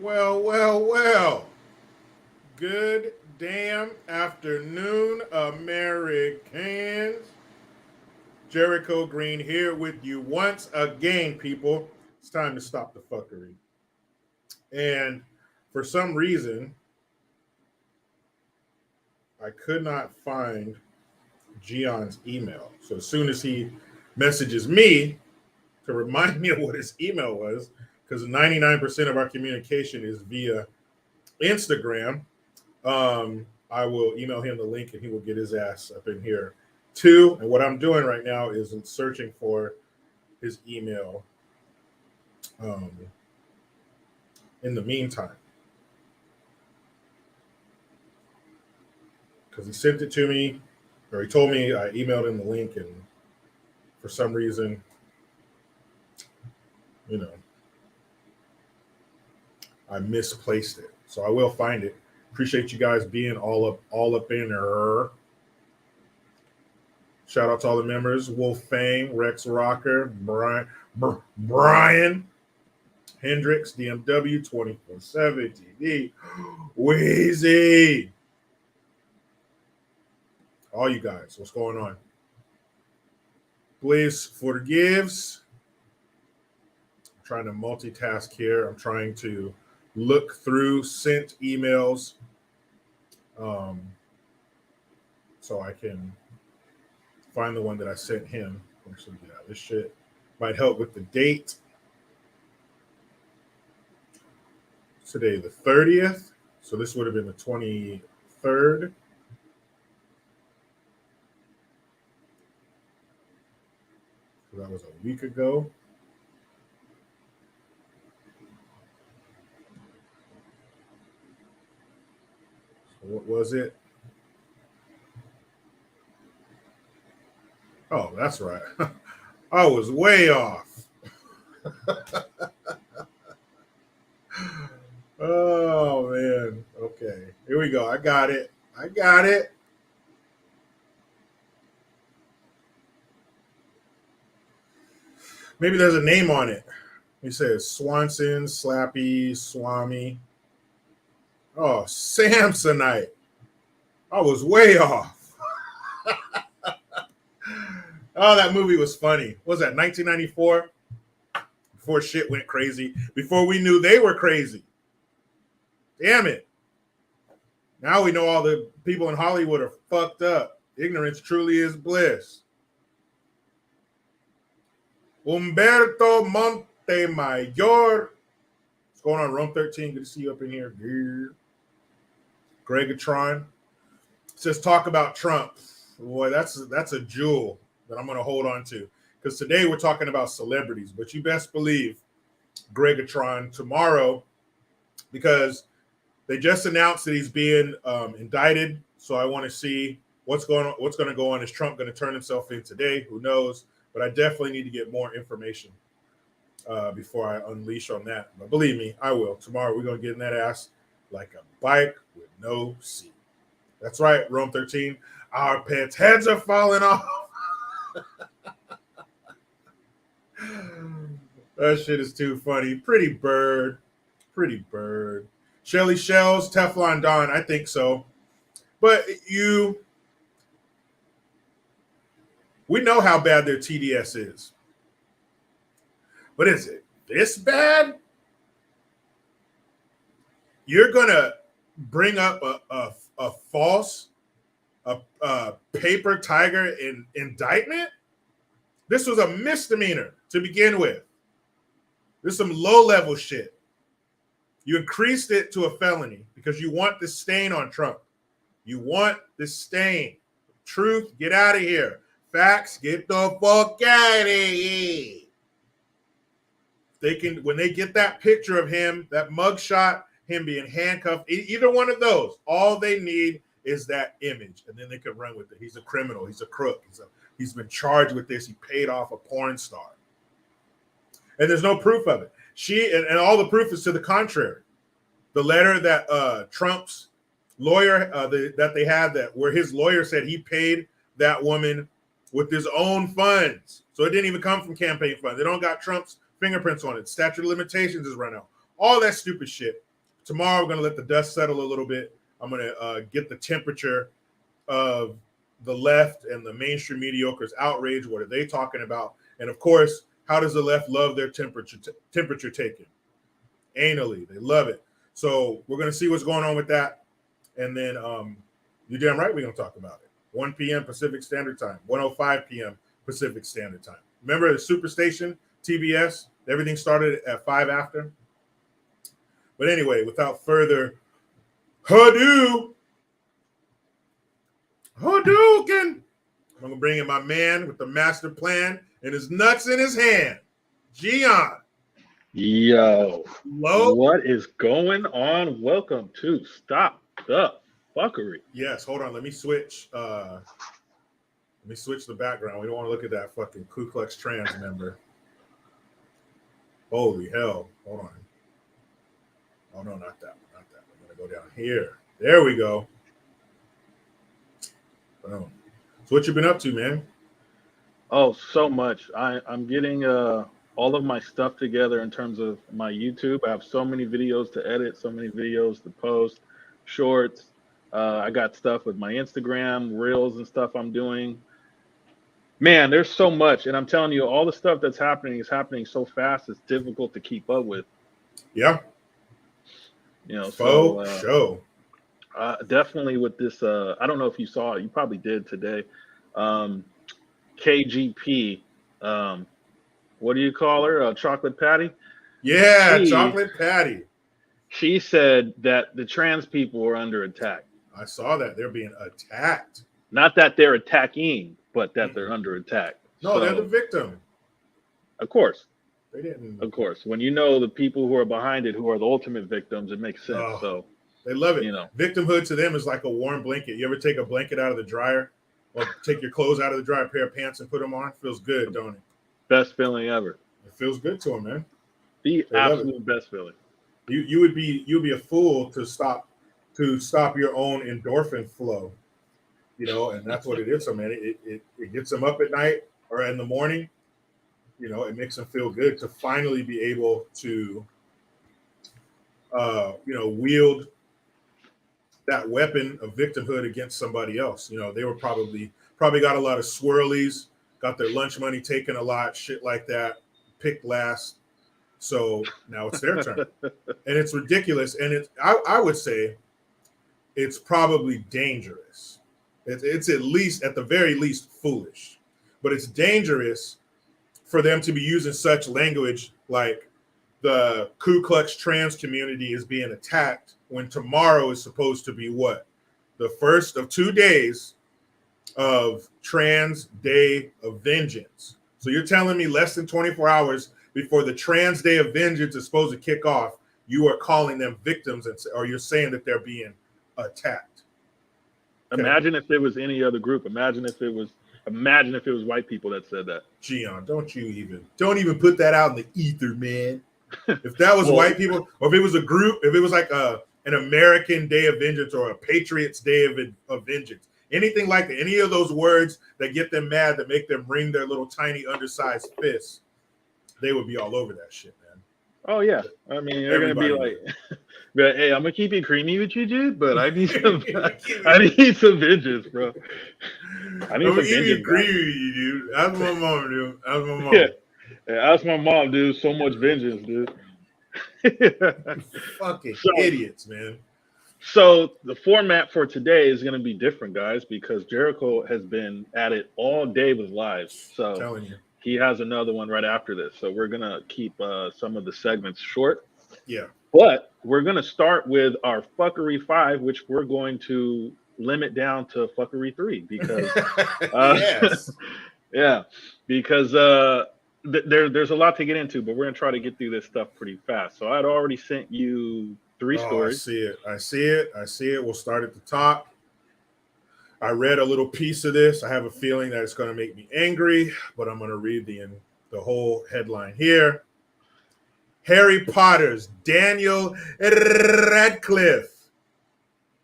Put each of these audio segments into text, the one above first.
Well. Good damn afternoon, Americans. Jericho Green here with you once again, people. It's time to stop the fuckery. And for some reason, I could not find Gion's email. So as soon as he messages me to remind me of what his email was, because 99% of our communication is via Instagram, I will email him the link and he will get his ass up in here too. And what I'm doing right now is I'm searching for his email in the meantime. Because he sent it to me, or he told me I emailed him the link, and for some reason, I misplaced it. So I will find it. Appreciate you guys being all up in there. Shout out to all the members: Wolf Fang, Rex Rocker, Brian Hendricks, DMW 24/7 TV, Wheezy. All you guys, what's going on? Please forgives. I'm trying to multitask here. I'm trying to look through sent emails so I can find the one that I sent him. Actually, get out of this shit. Might help with the date. Today, the 30th. So this would have been the 23rd. So that was a week ago. So what was it? Oh, that's right. I was way off. Oh, man. Okay. Here we go. I got it. Maybe there's a name on it. He says Swanson, Slappy, Swami. Oh, Samsonite. I was way off. Oh, that movie was funny. What was that, 1994? Before shit went crazy. Before we knew they were crazy. Damn it. Now we know all the people in Hollywood are fucked up. Ignorance truly is bliss. Umberto Montemayor. What's going on, Rome 13? Good to see you up in here. Gregatron says talk about Trump. Boy, that's a jewel that I'm going to hold on to. Because today we're talking about celebrities. But you best believe Gregatron tomorrow, because they just announced that he's being indicted. So I want to see what's going to go on. Is Trump going to turn himself in today? Who knows? But I definitely need to get more information before I unleash on that. But believe me, I will. Tomorrow we're going to get in that ass like a bike with no seat. That's right, Rome 13. Our pets' heads are falling off. That shit is too funny. Pretty bird. Shelly Shells, Teflon Don, I think so. But we know how bad their TDS is. But is it this bad? You're going to bring up a false paper tiger indictment? This was a misdemeanor to begin with. This is some low-level shit. You increased it to a felony because you want the stain on Trump. You want the stain. Truth, get out of here. Facts, get the fuck out of here. When they get that picture of him, that mugshot, him being handcuffed, either one of those, all they need is that image, and then they can run with it. He's a criminal. He's a crook. He's been charged with this. He paid off a porn star. And there's no proof of it. And all the proof is to the contrary. The letter that Trump's lawyer, that they had, where his lawyer said he paid that woman with his own funds. So it didn't even come from campaign funds. They don't got Trump's fingerprints on it. Statute of limitations is run out. All that stupid shit. tomorrow we're going to let the dust settle a little bit. I'm going to get the temperature of the left and the mainstream mediocres outrage. What are they talking about? And of course, how does the left love their temperature taken? Anally. They love it. So we're going to see what's going on with that. And then you're damn right we're going to talk about it. 1 p.m. Pacific Standard Time, 1:05 p.m. Pacific Standard Time. Remember the Superstation, TBS? Everything started at 5 after. But anyway, without further ado, Hadouken! I'm going to bring in my man with the master plan and his nuts in his hand, Gian. Yo, Hello? what is going on? Welcome to Stop the Fuckery. Yes, hold on. Let me switch the background. We don't want to look at that fucking Ku Klux trans member. Holy hell. Hold on. Oh, no, not that one. Not that one. I'm going to go down here. There we go. Boom. So what you been up to, man? Oh, so much. I'm getting all of my stuff together in terms of my YouTube. I have so many videos to edit, so many videos to post, shorts. I got stuff with my Instagram, reels and stuff I'm doing. Man, there's so much. And I'm telling you, all the stuff that's happening is happening so fast, it's difficult to keep up with. Yeah. You know, show. Definitely with this, I don't know if you saw it, you probably did today. KGP, what do you call her? Chocolate Patty? Yeah, Chocolate Patty. She said that the trans people are under attack. I saw that. They're being attacked. Not that they're attacking, but that they're under attack. No, they're the victim. Of course. They didn't. Of course. When you know the people who are behind it, who are the ultimate victims, it makes sense. So they love it. You know, victimhood to them is like a warm blanket. You ever take a blanket out of the dryer or take your clothes out of the dryer, a pair of pants and put them on? Feels good, don't it? Best feeling ever. It feels good to them, man. The absolute best feeling. You'd be a fool to stop your own endorphin flow, you know, and that's what it is. So man, it gets them up at night or in the morning, you know. It makes them feel good to finally be able to, wield that weapon of victimhood against somebody else. You know, they were probably got a lot of swirlies, got their lunch money taken a lot, shit like that, picked last. So now it's their turn. And it's ridiculous. And I would say it's probably dangerous. It's at the very least foolish. But it's dangerous for them to be using such language like the Ku Klux trans community is being attacked when tomorrow is supposed to be what? The first of 2 days of Trans Day of Vengeance. So you're telling me less than 24 hours before the Trans Day of Vengeance is supposed to kick off, you are calling them victims, or you're saying that they're being attacked. Okay. Imagine if it was any other group. Imagine if it was white people that said that. Gian, don't even put that out in the ether, man. If that was white people, or if it was a group, if it was like an American Day of Vengeance or a Patriots Day of Vengeance, anything like that, any of those words that get them mad, that make them wring their little tiny undersized fists, they would be all over that shit, man. Oh yeah, I mean they're gonna be like, but hey, I'm gonna keep it creamy with you, dude. But I need some, vengeance, bro. I need some vengeance. Creamy with you, dude. Ask my mom, dude. Ask my mom. Yeah, ask my mom, dude. So much vengeance, dude. Fucking idiots, man. So the format for today is gonna be different, guys, because Jericho has been at it all day with lives. So I'm telling you. He has another one right after this. So we're going to keep some of the segments short. Yeah. But we're going to start with our Fuckery 5, which we're going to limit down to Fuckery 3 because yes. Yeah, because there's a lot to get into, but we're going to try to get through this stuff pretty fast. So I'd already sent you 3 stories. I see it. We'll start at the top. I read a little piece of this. I have a feeling that it's going to make me angry, but I'm going to read the whole headline here. Harry Potter's Daniel Radcliffe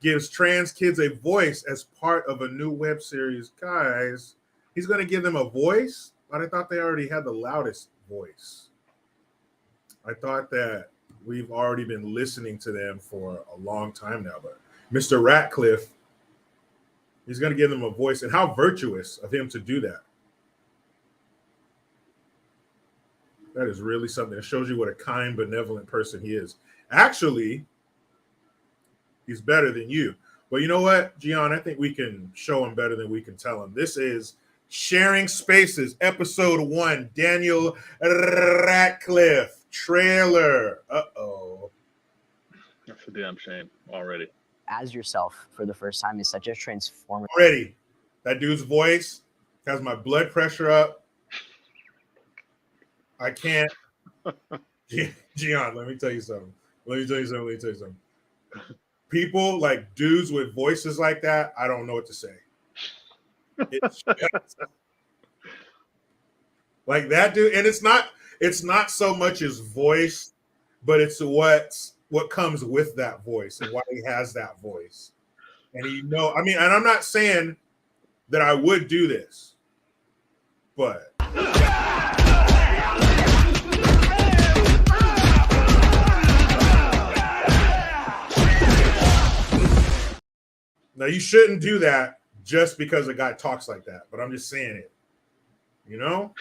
gives trans kids a voice as part of a new web series. Guys, he's going to give them a voice? But I thought they already had the loudest voice. I thought that We've already been listening to them for a long time now. But Mr. Radcliffe, he's going to give them a voice. And how virtuous of him to do that. That is really something. It shows you what a kind, benevolent person he is. Actually, he's better than you. But you know what, Gian? I think we can show him better than we can tell him. This is Sharing Spaces, episode 1, Daniel Radcliffe trailer. Uh-oh. That's a damn shame already. As yourself for the first time is such a transformative. Already, that dude's voice has my blood pressure up. I can't. Gian, let me tell you something. People like dudes with voices like that, I don't know what to say. It's just, like that dude, and it's not so much his voice, but it's what comes with that voice and why he has that voice. And and I'm not saying that I would do this, but now you shouldn't do that just because a guy talks like that, but I'm just saying it. You know?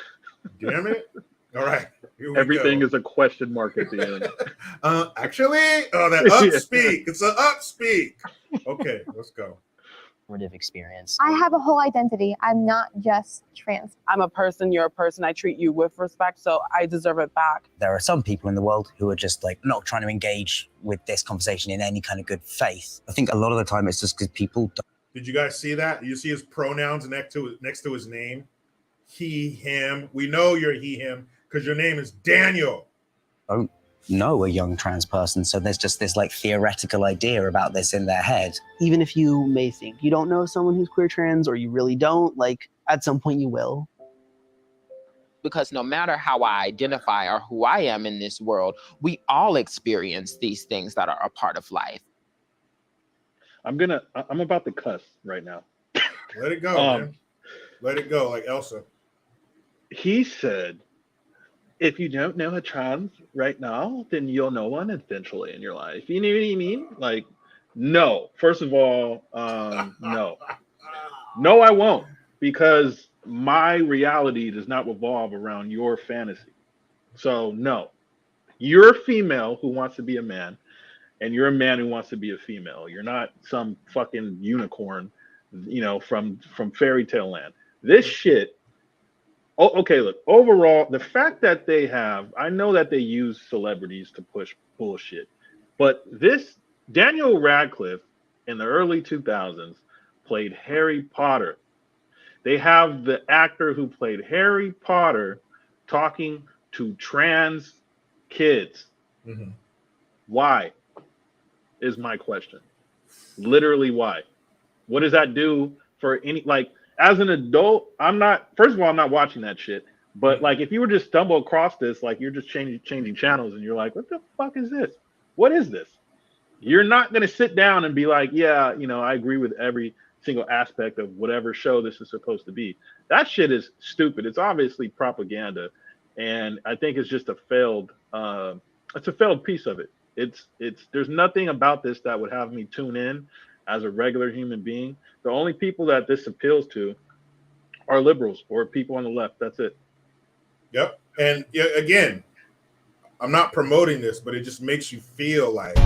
Damn it. All right. Everything is a question mark at the end. Actually, that upspeak. It's an upspeak. Okay, let's go. Experience. I have a whole identity. I'm not just trans. I'm a person, you're a person. I treat you with respect, so I deserve it back. There are some people in the world who are just like not trying to engage with this conversation in any kind of good faith. I think a lot of the time it's just because people don't. Did you guys see that? You see his pronouns next to his name? He, him. We know you're he, him because your name is Daniel. Don't know a young trans person, so there's just this like theoretical idea about this in their head. Even if you may think you don't know someone who's queer trans, or you really don't, like at some point you will. Because no matter how I identify or who I am in this world, we all experience these things that are a part of life. I'm about to cuss right now. Let it go, man. Let it go, like Elsa. He said, if you don't know a trans right now, then you'll know one eventually in your life. You know what I mean? Like, no. First of all, no. No, I won't. Because my reality does not revolve around your fantasy. So, no. You're a female who wants to be a man, and you're a man who wants to be a female. You're not some fucking unicorn, from fairy tale land. This shit. Oh, okay, look, overall, the fact that I know that they use celebrities to push bullshit, but this Daniel Radcliffe in the early 2000s played Harry Potter. They have the actor who played Harry Potter talking to trans kids. Mm-hmm. Why is my question. Literally, why? What does that do for any, like, as an adult, first of all, I'm not watching that shit. But like, if you were just stumble across this, like you're just changing channels and you're like, what the fuck is this? What is this? You're not going to sit down and be like, yeah, I agree with every single aspect of whatever show this is supposed to be. That shit is stupid. It's obviously propaganda. And I think it's just a failed piece of it. There's nothing about this that would have me tune in as a regular human being. The only people that this appeals to are liberals or people on the left. That's it. Yep. And again, I'm not promoting this, but it just makes you feel like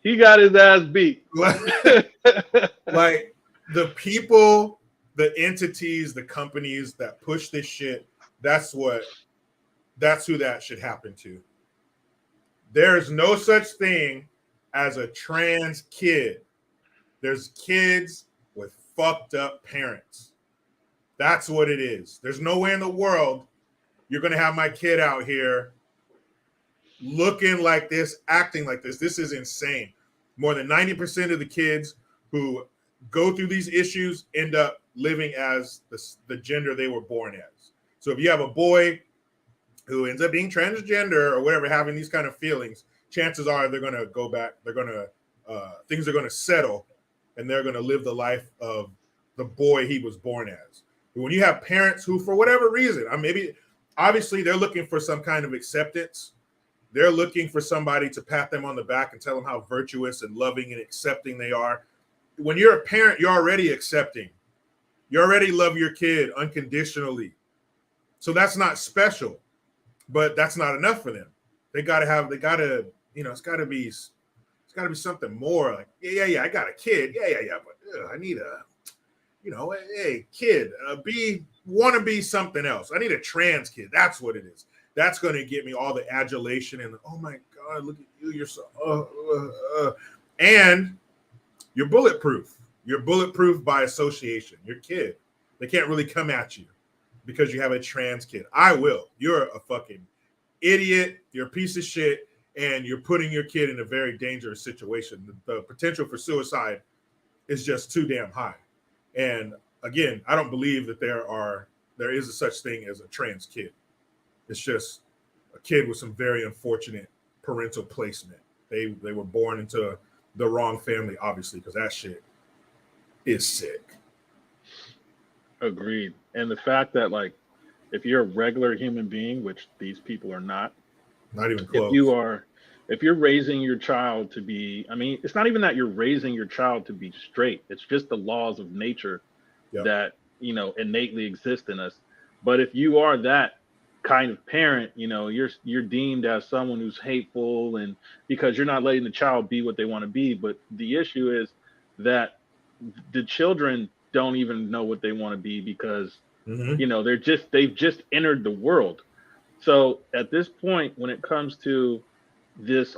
he got his ass beat. Like the people, the entities, the companies that push this shit, that's who that should happen to. There's no such thing as a trans kid. There's kids with fucked up parents. That's what it is. There's no way in the world you're going to have my kid out here looking like this, acting like this. This is insane. More than 90% of the kids who go through these issues end up living as the gender they were born as. So if you have a boy who ends up being transgender or whatever, having these kind of feelings, chances are they're going to go back. They're going to things are going to settle, and they're going to live the life of the boy he was born as. When you have parents who, for whatever reason, maybe obviously they're looking for some kind of acceptance. They're looking for somebody to pat them on the back and tell them how virtuous and loving and accepting they are. When you're a parent, you're already accepting. You already love your kid unconditionally. So that's not special, but that's not enough for them. It's gotta be something more like, yeah, I got a kid. Yeah. But I need hey, kid, want to be something else. I need a trans kid. That's what it is. That's going to get me all the adulation and, oh my God, look at you. You're so, and you're bulletproof. You're bulletproof by association. Your kid, they can't really come at you because you have a trans kid. I will. You're a fucking idiot. You're a piece of shit. And you're putting your kid in a very dangerous situation. The potential for suicide is just too damn high. And again, I don't believe that there is a such thing as a trans kid. It's just a kid with some very unfortunate parental placement. They were born into the wrong family, obviously, because that shit is sick. Agreed. And the fact that, like, if you're a regular human being, which these people are not even close. If you're raising your child to be, it's not even that you're raising your child to be straight. It's just the laws of nature that, innately exist in us. But if you are that kind of parent, you're deemed as someone who's hateful, and because you're not letting the child be what they want to be. But the issue is that the children don't even know what they want to be because they've just entered the world. So at this point, when it comes to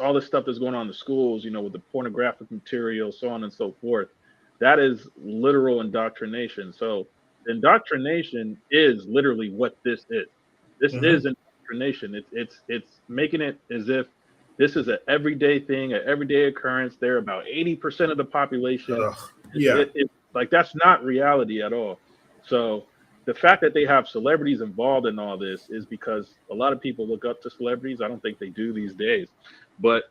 all this stuff that's going on in the schools, with the pornographic material, so on and so forth, that is literal indoctrination. So indoctrination is literally what this is. This is indoctrination. It's making it as if this is an everyday thing, an everyday occurrence. They're about 80% of the population. It's like, that's not reality at all. So the fact that they have celebrities involved in all this is because a lot of people look up to celebrities. I don't think they do these days, but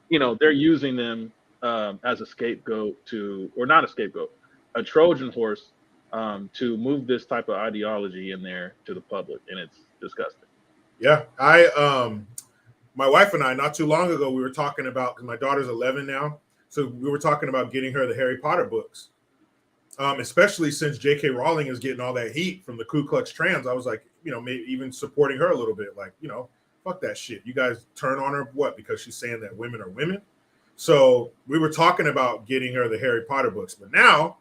they're using them as a scapegoat or not a scapegoat, a Trojan horse to move this type of ideology in there to the public, and it's disgusting. Yeah, my wife and I, not too long ago, we were talking about, because my daughter's 11 now, so we were talking about getting her the Harry Potter books. Especially since J.K. Rowling is getting all that heat from the Ku Klux Trans. I was like, maybe even supporting her a little bit. Like, fuck that shit. You guys turn on her, what? Because she's saying that women are women? So we were talking about getting her the Harry Potter books. But now,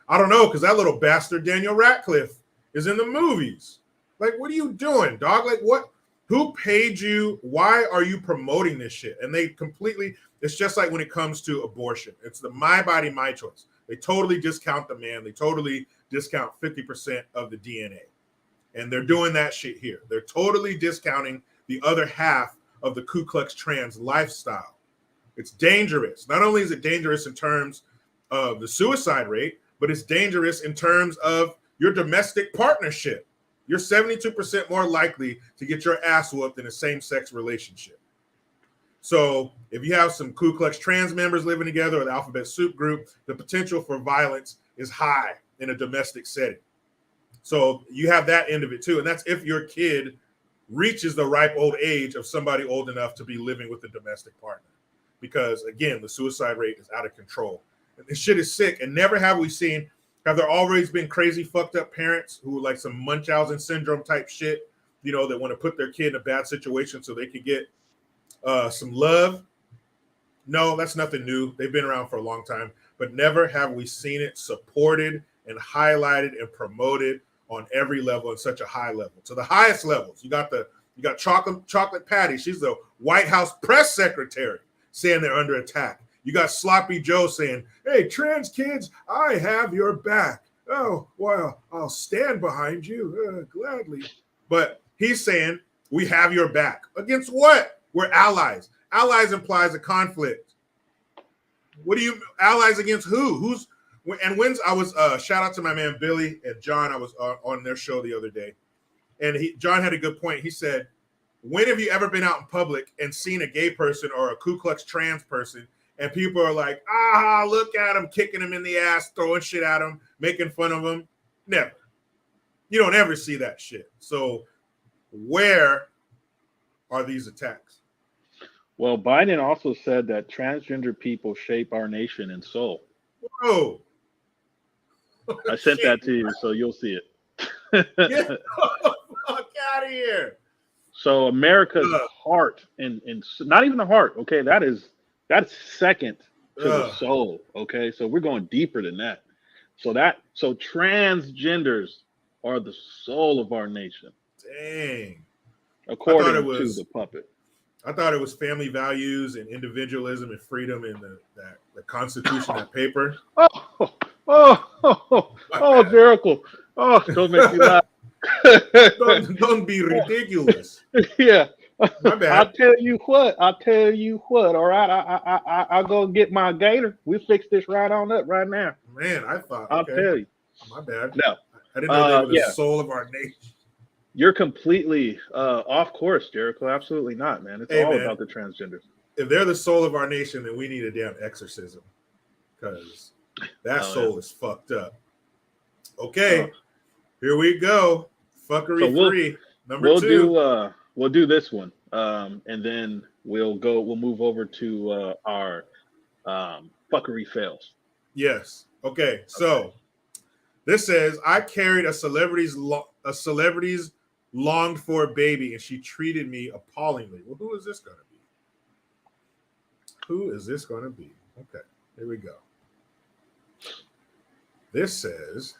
I don't know, because that little bastard Daniel Radcliffe is in the movies. Like, what are you doing, dog? Like, what? Who paid you? Why are you promoting this shit? And it's just like when it comes to abortion. It's the my body, my choice. They totally discount the man. They totally discount 50% of the DNA. And they're doing that shit here. They're totally discounting the other half of the Ku Klux Trans lifestyle. It's dangerous. Not only is it dangerous in terms of the suicide rate, but it's dangerous in terms of your domestic partnership. You're 72% more likely to get your ass whooped in a same-sex relationship. So if you have some Ku Klux Trans members living together or the alphabet soup group, the potential for violence is high in a domestic setting. So you have that end of it too. And that's if your kid reaches the ripe old age of somebody old enough to be living with a domestic partner. Because again, the suicide rate is out of control. And this shit is sick. And never have there always been crazy fucked up parents who like some Munchausen syndrome type shit, that want to put their kid in a bad situation so they can get some love? No, that's nothing new. They've been around for a long time, but never have we seen it supported and highlighted and promoted on every level at such a high level. To the highest levels, you got Chocolate Patty. She's the White House press secretary saying they're under attack. You got Sloppy Joe saying, "Hey, trans kids, I have your back. Oh, well, I'll stand behind you gladly." But he's saying, we have your back. Against what? We're allies. Allies implies a conflict. Allies against who? When's I was shout out to my man Billy and John. I was on their show the other day, and John had a good point. He said, when have you ever been out in public and seen a gay person or a Ku Klux Trans person and people are like, ah, look at him, kicking him in the ass, throwing shit at him, making fun of him. Never. You don't ever see that shit. So where are these attacks? Well, Biden also said that transgender people shape our nation and soul. Whoa. I sent that to you, so you'll see it. Get the fuck out of here. So America's heart and not even the heart, okay, that's second to the soul, okay? So we're going deeper than that. So transgenders are the soul of our nation. Dang. According to the puppet. I thought it was family values and individualism and freedom in the Constitution, that paper. Jericho. Oh, don't make me laugh. don't be ridiculous. Yeah. My bad. I'll tell you what. All right. I'll go get my gator. We'll fix this right on up right now. Man, I thought. I'll tell you. My bad. No. I didn't know they were the soul of our nation. You're completely off course, Jericho. Absolutely not, man. It's all about the transgenders. If they're the soul of our nation, then we need a damn exorcism, because that soul is fucked up. Okay, here we go. Fuckery so 3, number 2. We'll do this one, and then we'll move over to our fuckery fails. Yes. Okay. So this says, I carried a celebrity's longed for baby, and she treated me appallingly. Well, who is this going to be? Okay, here we go. This says,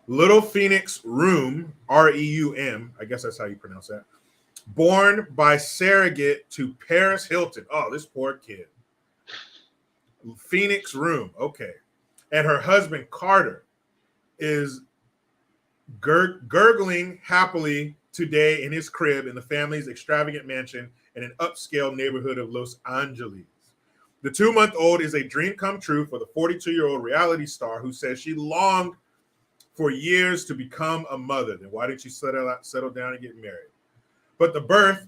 Little Phoenix Room, Reum, I guess that's how you pronounce that, born by surrogate to Paris Hilton. Oh, this poor kid. Phoenix Room, okay. And her husband, Carter, is gurgling happily today in his crib in the family's extravagant mansion in an upscale neighborhood of Los Angeles. The 2-month-old is a dream come true for the 42-year-old reality star who says she longed for years to become a mother. Then why didn't you settle down and get married? But the birth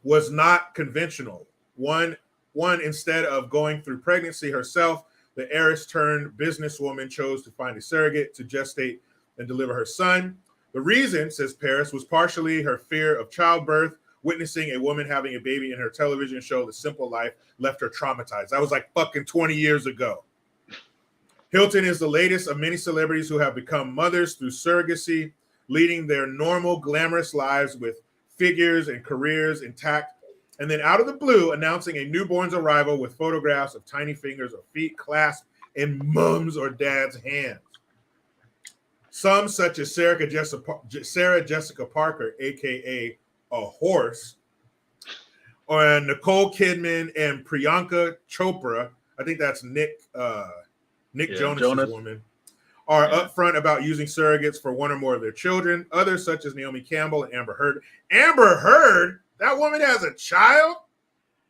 was not conventional. One, instead of going through pregnancy herself, the heiress turned businesswoman chose to find a surrogate to gestate and deliver her son. The reason, says Paris, was partially her fear of childbirth. Witnessing a woman having a baby in her television show, The Simple Life, left her traumatized. That was like fucking 20 years ago. Hilton is the latest of many celebrities who have become mothers through surrogacy, leading their normal, glamorous lives with figures and careers intact, and then out of the blue, announcing a newborn's arrival with photographs of tiny fingers or feet clasped in mom's or dad's hands. Some, such as Sarah Jessica Parker, a.k.a. a horse, or Nicole Kidman and Priyanka Chopra, I think that's Nick Jonas' woman, are upfront about using surrogates for one or more of their children. Others, such as Naomi Campbell and Amber Heard. Amber Heard? That woman has a child?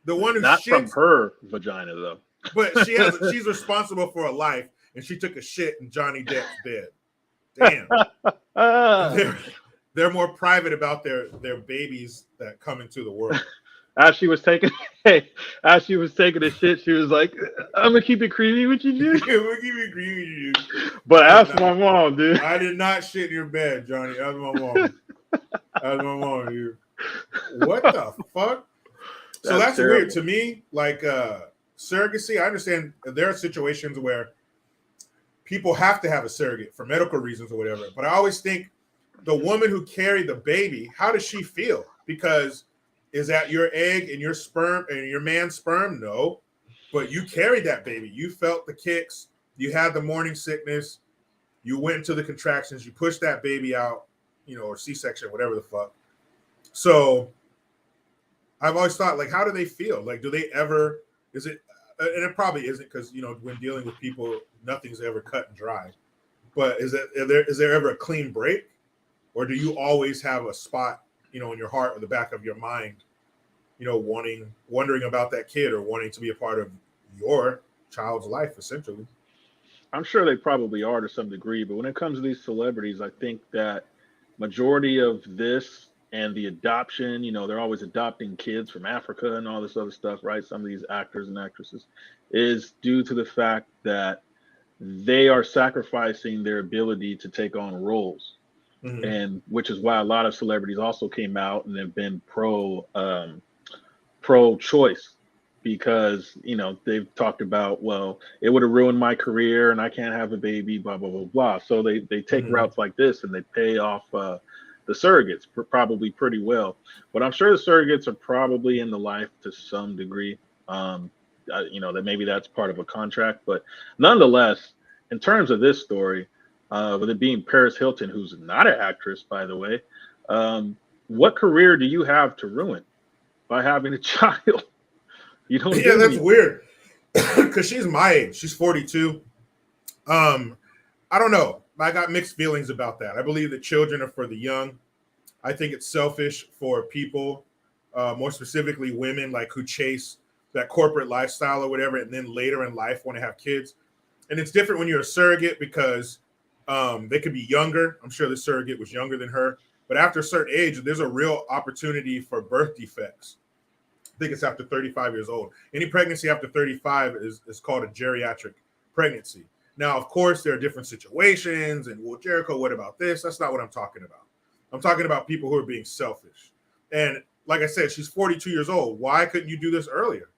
The one who not from her vagina, though. But she's responsible for a life, and she took a shit in Johnny Depp's bed. Damn. They're more private about their babies that come into the world. As she was taking a shit, she was like, "I'm gonna keep it creepy with you, dude." I'm gonna keep it creepy with you. But ask my mom, dude. I did not shit in your bed, Johnny. Ask my mom. Ask my mom, dude. What the fuck? So that's weird to me. Like surrogacy, I understand there are situations where people have to have a surrogate for medical reasons or whatever. But I always think the woman who carried the baby, how does she feel? Because is that your egg and your sperm and your man's sperm? No. But you carried that baby. You felt the kicks. You had the morning sickness. You went into the contractions. You pushed that baby out, or C-section, whatever the fuck. So I've always thought, like, how do they feel? Like, do they ever, is it, and it probably isn't because, when dealing with people, nothing's ever cut and dry. But is there ever a clean break? Or do you always have a spot, in your heart or the back of your mind, wondering about that kid or wanting to be a part of your child's life, essentially? I'm sure they probably are to some degree, but when it comes to these celebrities, I think that majority of this and the adoption, they're always adopting kids from Africa and all this other stuff, right? Some of these actors and actresses, is due to the fact that they are sacrificing their ability to take on roles. Mhm. And which is why a lot of celebrities also came out and have been pro choice, because they've talked about, well, it would have ruined my career and I can't have a baby, blah blah blah blah. So they take Mhm. routes like this, and they pay off the surrogates probably pretty well. But I'm sure the surrogates are probably in the life to some degree. That maybe that's part of a contract, but nonetheless, in terms of this story, with it being Paris Hilton, who's not an actress, by the way, what career do you have to ruin by having a child? You don't Yeah, do that's anything. weird. Because she's my age. She's 42. I don't know. I got mixed feelings about that. I believe that children are for the young. I think it's selfish for people, more specifically women, like who chase that corporate lifestyle or whatever, and then later in life want to have kids. And it's different when you're a surrogate because they could be younger. I'm sure the surrogate was younger than her. But after a certain age, there's a real opportunity for birth defects. I think it's after 35 years old. Any pregnancy after 35 is called a geriatric pregnancy. Now, of course, there are different situations. And, well, Jericho, what about this? That's not what I'm talking about. I'm talking about people who are being selfish. And like I said, she's 42 years old. Why couldn't you do this earlier?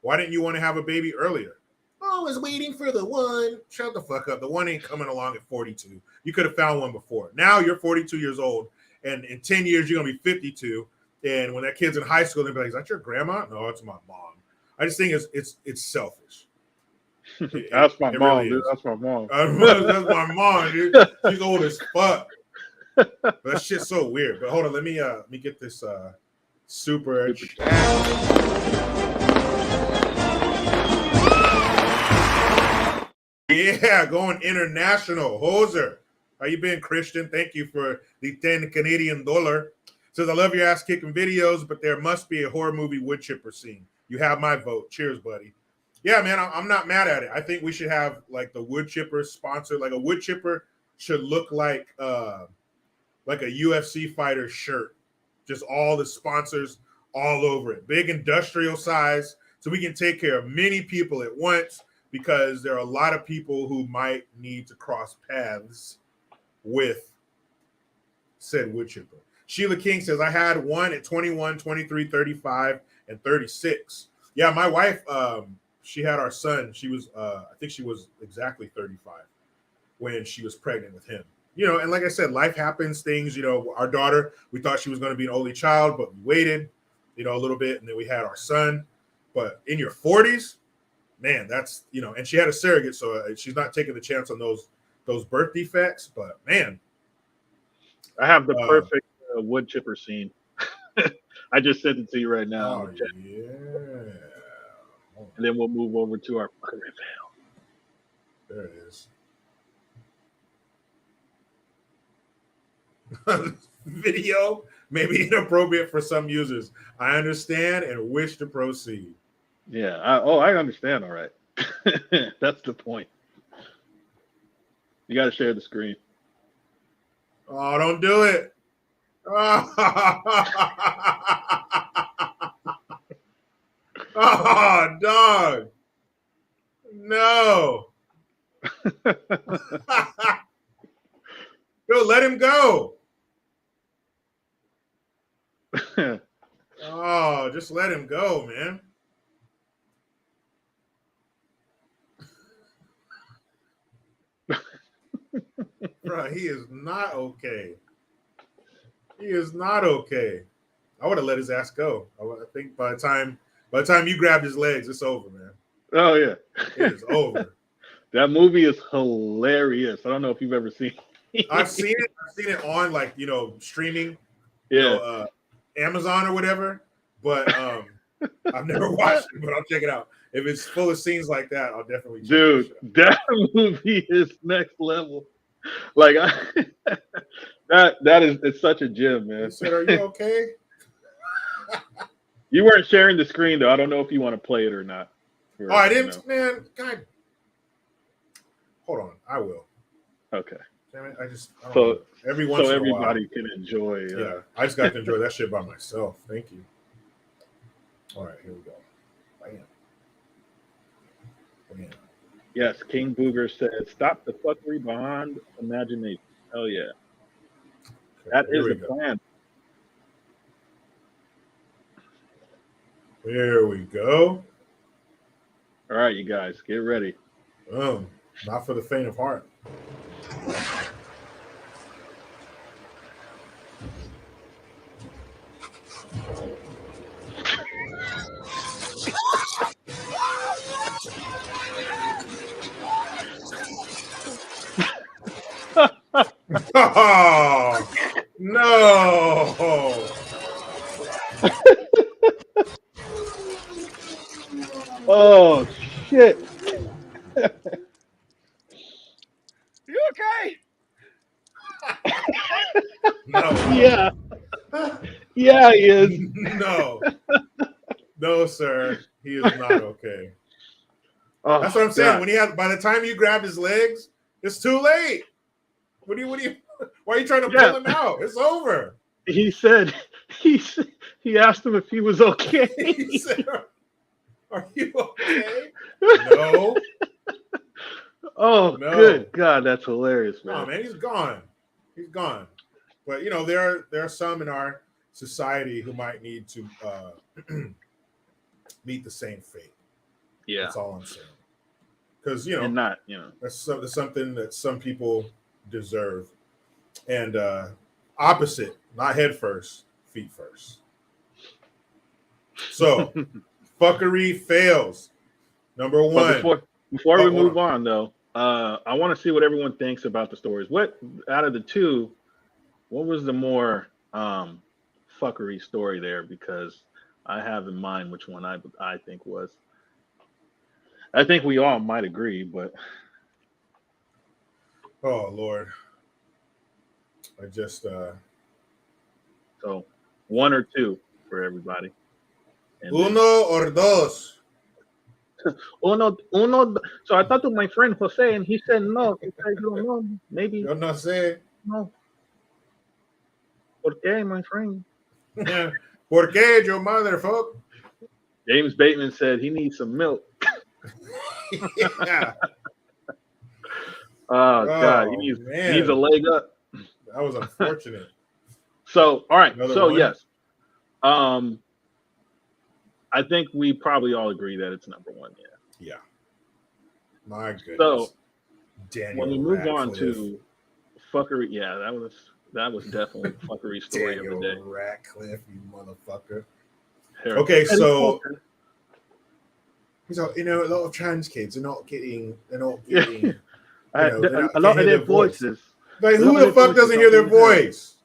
Why didn't you want to have a baby earlier? Oh, I was waiting for the one. Shut the fuck up. The one ain't coming along at 42. You could have found one before. Now you're 42 years old, and in 10 years, you're going to be 52. And when that kid's in high school, they'll be like, is that your grandma? No, it's my mom. I just think it's selfish. That's my It mom, really dude. is. That's my mom. That's my mom, dude. She's old as fuck. But that shit's so weird. But hold on, let me get this super yeah, going international. Hoser. How you been, Christian? Thank you for the 10 Canadian dollar. Says, I love your ass kicking videos, but there must be a horror movie wood chipper scene. You have my vote. Cheers, buddy. Yeah, man, I'm not mad at it. I think we should have like the wood chipper sponsored. Like a wood chipper should look like a UFC fighter shirt. Just all the sponsors all over it. Big industrial size, so we can take care of many people at once, because there are a lot of people who might need to cross paths with said wood chipper. Sheila King says, I had one at 21, 23, 35, and 36. Yeah, my wife, she had our son. She was, I think she was exactly 35 when she was pregnant with him. And like I said, life happens, things, our daughter, we thought she was going to be an only child, but we waited, a little bit, and then we had our son. But in your 40s, man, that's, and she had a surrogate, so she's not taking the chance on those birth defects. But man, I have the perfect wood chipper scene. I just sent it to you right now. Oh, yeah. And then we'll move over to our fucking reveal. There it is. Video may be inappropriate for some users. I understand and wish to proceed. Yeah. I understand. All right. That's the point. You got to share the screen. Oh, don't do it. Oh, dog. No. Yo, let him go. Oh, just let him go, man. Bro, he is not okay. He is not okay. I would have let his ass go. I think by the time you grabbed his legs, it's over, man. Oh yeah, it is over. That movie is hilarious. I don't know if you've ever seen. I've seen it. I've seen it on streaming, Amazon or whatever. But I've never watched it. But I'll check it out. If it's full of scenes like that, I'll definitely check Dude, that movie is next level. Like it's such a gem, man. You said, "Are you okay?" You weren't sharing the screen though. I don't know if you want to play it or not. I didn't, man. God, hold on. I will. Okay. Damn it, I don't So know. Every once in a while. everybody can enjoy. Yeah, I just got to enjoy that shit by myself. Thank you. All right, here we go. Bam. Bam. Yes, King Booger says, "Stop the fuckery behind imagination." Hell yeah, that Here is we the go. plan. There we go. All right, you guys, get ready. Not for the faint of heart. Oh, no. Oh shit! You okay? No. Yeah, yeah, he is. No. No, sir. He is not okay. Oh, That's what I'm saying. God. When by the time you grab his legs, it's too late. What do you why are you trying to Yeah. pull him out? It's over. He said he asked him if he was okay. He said, are you okay? No. Oh, No. good God, that's hilarious, man. No, man, he's gone. He's gone. But you know, there are some in our society who might need to meet the same fate. Yeah, That's all I'm saying. Because you know, and not that's something that some people deserve. And opposite, not head first, feet first. So fuckery fails. Number one. But before we hold move on, though, I want to see what everyone thinks about the stories. What out of the two, what was the more fuckery story there? Because I have in mind which one I think was. I think we all might agree, but Oh Lord. I just so one or two for everybody. And uno or dos. Uno. So I talked to my friend Jose, and he said no. He said, you don't know. Maybe Yo no sé. no. ¿Por qué, my friend? ¿Por qué, your motherfucker? James Bateman said he needs some milk. Yeah. Oh God, he needs a leg up. That was unfortunate. So all right. Another So one? yes, I think we probably all agree that it's number one. Yeah. Yeah. My goodness. So Daniel when we move Radcliffe. on to fuckery, yeah, that was definitely a fuckery story of the day. Daniel Radcliffe, you motherfucker. Here. Okay, so a lot of trans kids are not getting. A lot of their voices. Like, who the fuck doesn't hear their voice?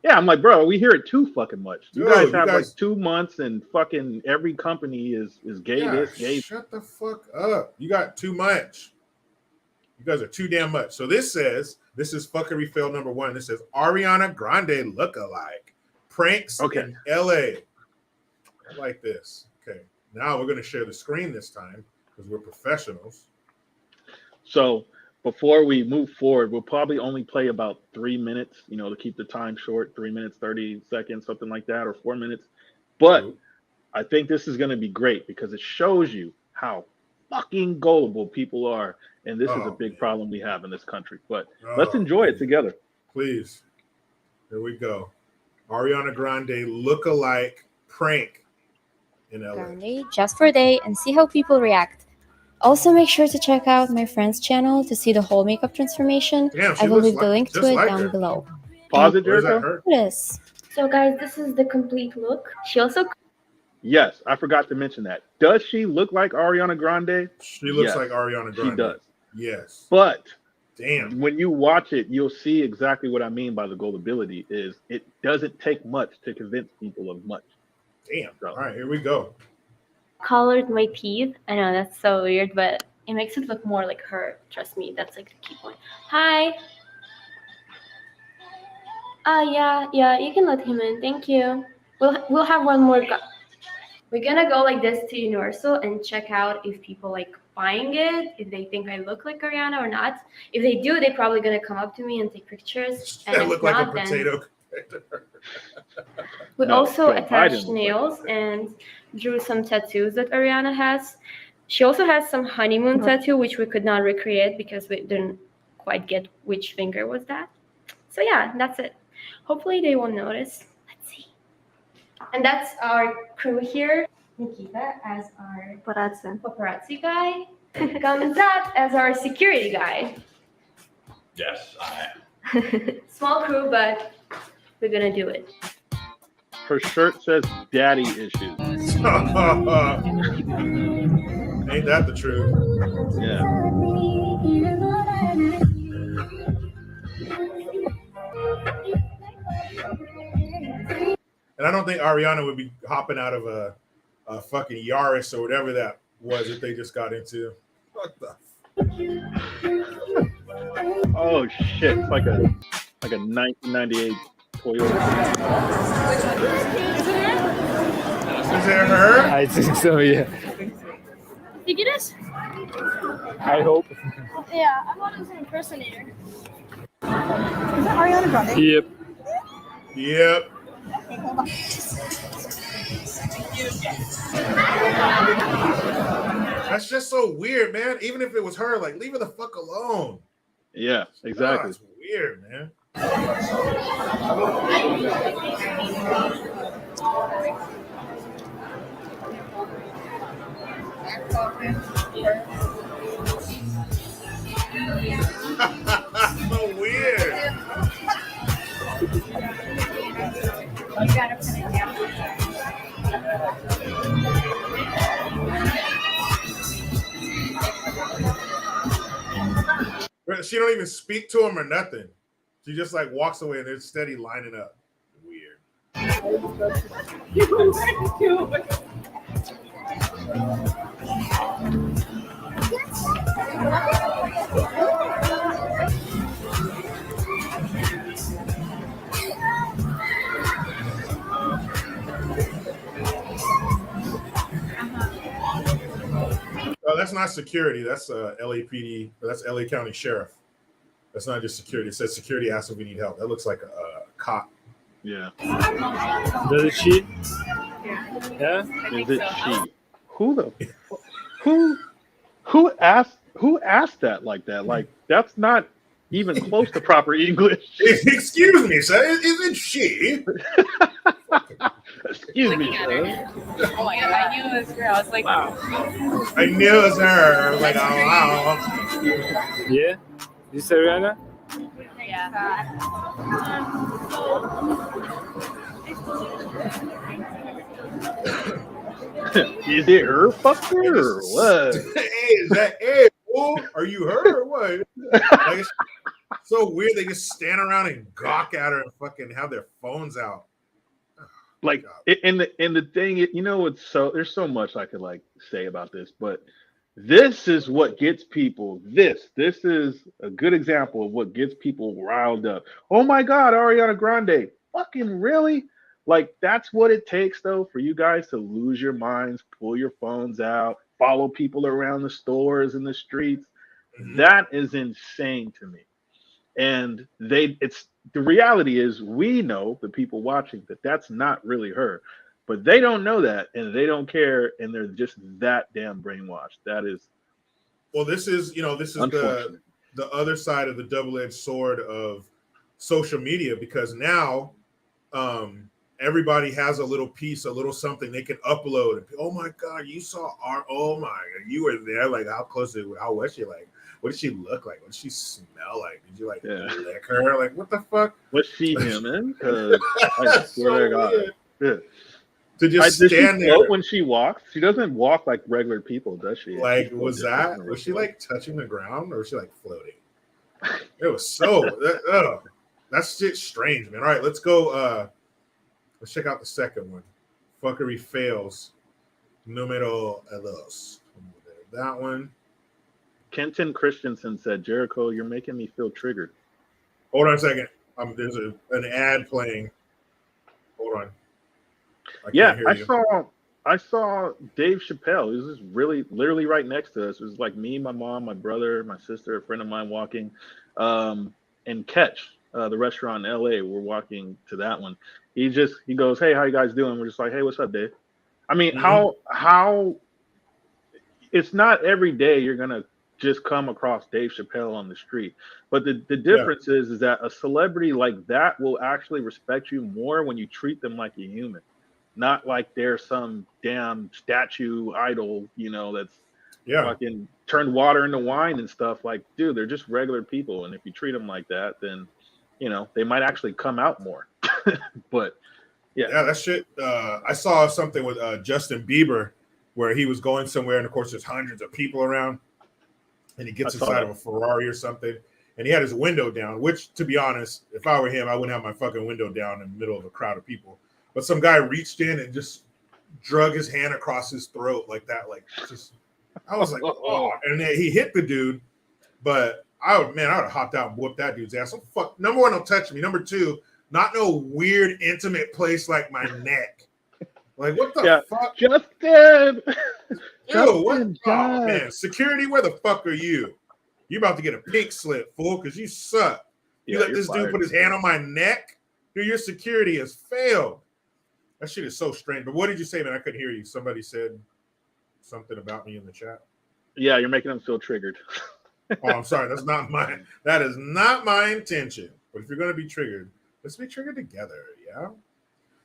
Yeah, I'm like, bro, we hear it too fucking much. You Dude, guys have like 2 months, and fucking every company is gay this, gay. Shut the fuck up. You got too much. You guys are too damn much. So this is fuckery fail number one. This says Ariana Grande lookalike pranks in LA. I like this. Okay, now we're going to share the screen this time because we're professionals. So before we move forward, we'll probably only play about 3 minutes, to keep the time short, 3 minutes, 30 seconds, something like that, or 4 minutes. But I think this is going to be great because it shows you how fucking gullible people are. And this is a big problem we have in this country. But let's enjoy it together. Please. Here we go. Ariana Grande lookalike prank in LA. Grande just for a day and see how people react. Also, make sure to check out my friend's channel to see the whole makeup transformation. Damn, I will leave the link to it down below. Pause it, Jericho. Yes. So, guys, this is the complete look. She also... Yes, I forgot to mention that. Does she look like Ariana Grande? She looks like Ariana Grande. She does. Yes. But damn, when you watch it, you'll see exactly what I mean by the gullibility is it doesn't take much to convince people of much. Damn. So. All right, here we go. Colored my teeth. I know that's so weird, but it makes it look more like her. Trust me, that's like the key point. Hi. Yeah, you can let him in. Thank you. We'll have one more. We're gonna go like this to Universal and check out if people like buying it, if they think I look like Ariana or not. If they do, they're probably gonna come up to me and take pictures. And That if look not, like a then potato. we No, also Joe Biden attached looks like nails a and drew some tattoos that Ariana has. She also has some honeymoon tattoo, which we could not recreate because we didn't quite get which finger was that. So yeah, that's it. Hopefully they won't notice. Let's see. And that's our crew here. Nikita as our paparazzi guy. Gamzat as our security guy. Yes, I am. Small crew, but we're gonna do it. Her shirt says "Daddy Issues." Ain't that the truth? Yeah. And I don't think Ariana would be hopping out of a fucking Yaris or whatever that was that they just got into. What the? Oh shit! It's like a 1998 Toyota. Is it her? I think so, yeah. You get us? I hope. Yeah, I want to be an impersonator. Is that Ariana Grande? Yep. Yep. That's just so weird, man. Even if it was her, like, leave her the fuck alone. Yeah, exactly. It's weird, man. So weird. You gotta put it down. She don't even speak to him or nothing. She just like walks away and they're steady lining up. Weird. Oh, that's not security. That's LAPD. That's LA County Sheriff. That's not just security. It says security asks if we need help. That looks like a cop. Yeah. Does it cheat? Yeah. Is it she? Who asked that like that? Like that's not even close to proper English. Excuse me, sir. Isn't she? Excuse me, sir. Oh my god, I knew this girl. I was like, wow. I knew it was her. I was like, oh wow. Yeah. Is this Ariana? Yeah. Is it her fucker or what? Hey, is that Ed? Oh, are you her or what? Like, it's so weird. They just stand around and gawk at her and fucking have their phones out. Like in the thing, you know, it's so there's so much I could like say about this, but this is what gets people. This is a good example of what gets people riled up. Oh my God, Ariana Grande, fucking really? Like that's what it takes though for you guys to lose your minds, pull your phones out, follow people around the stores and the streets. Mm-hmm. That is insane to me. And it's the reality is we know, the people watching, that that's not really her, but they don't know that and they don't care and they're just that damn brainwashed. That is this is the other side of the double-edged sword of social media, because now everybody has a little piece, a little something they can upload. Oh my God, you saw art. Oh my God, you were there. Like how was she? Like what did she look like? What did she smell like? Did you like lick her? Like what the fuck? Was she human? I swear to God. Yeah. To just stand there when she walks. She doesn't walk like regular people, does she? Like was she like touching the ground or was she like floating? It was so that's shit strange, man. All right, let's go. Let's check out the second one. Fuckery fails. Número dos. That one. Kenton Christensen said, Jericho, you're making me feel triggered. Hold on a second. There's an ad playing. Hold on. I I saw Dave Chappelle. He was just literally right next to us. It was like me, my mom, my brother, my sister, a friend of mine walking, and Catch, the restaurant in LA. We're walking to that one. He goes, "Hey, how you guys doing?" We're just like, "Hey, what's up, Dave?" I mean, how it's not every day you're gonna just come across Dave Chappelle on the street. But the difference is that a celebrity like that will actually respect you more when you treat them like a human. Not like they're some damn statue idol, that's fucking turned water into wine and stuff. Like, dude, they're just regular people. And if you treat them like that, then, they might actually come out more. But yeah, that shit. I saw something with Justin Bieber where he was going somewhere, and of course there's hundreds of people around, and he gets inside of a Ferrari or something, and he had his window down, which, to be honest, if I were him, I wouldn't have my fucking window down in the middle of a crowd of people. But some guy reached in and just drug his hand across his throat like that. Like, just, I was like, oh. And then he hit the dude. But I would have hopped out and whooped that dude's ass. So fuck, number one, don't touch me. Number two, not no weird, intimate place like my neck. Like, what the fuck? Justin! Dude, what? Oh, man. Security, where the fuck are you? You about to get a pink slip, fool, because you suck. You let this dude put his hand on my neck? Dude, your security has failed. That shit is so strange. But what did you say, man? I couldn't hear you. Somebody said something about me in the chat. Yeah, you're making them feel triggered. Oh, I'm sorry. That is not my intention. But if you're going to be triggered, let's be triggered together, yeah?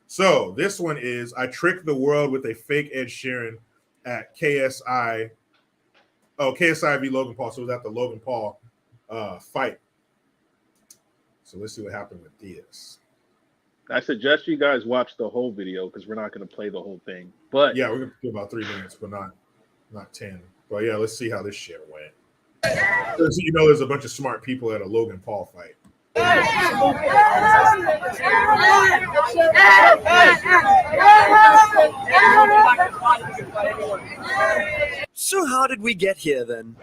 So this one is, I tricked the world with a fake Ed Sheeran at KSI. Oh, KSI v. Logan Paul. So it was at the Logan Paul fight. So let's see what happened with this. I suggest you guys watch the whole video because we're not going to play the whole thing. But yeah, we're going to do about 3 minutes, but not 10. But yeah, let's see how this shit went. There's a bunch of smart people at a Logan Paul fight. So how did we get here then?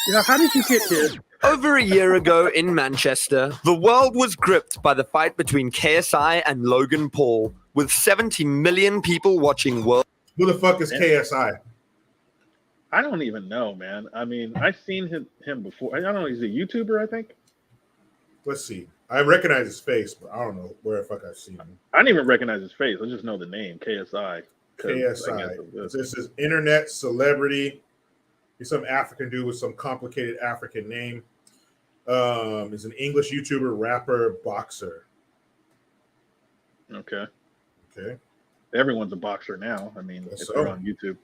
Yeah, how did you get here? Over a year ago in Manchester, the world was gripped by the fight between KSI and Logan Paul, with 70 million people watching world. Who the fuck is KSI? I don't even know, man. I mean, I've seen him before. I don't know. He's a YouTuber, I think. Let's see. I recognize his face, but I don't know where the fuck I've seen him. I didn't even recognize his face. I just know the name, KSI. KSI. This is internet celebrity. He's some African dude with some complicated African name. He's an English YouTuber, rapper, boxer. Okay. Okay. Everyone's a boxer now. I mean, if they're on YouTube.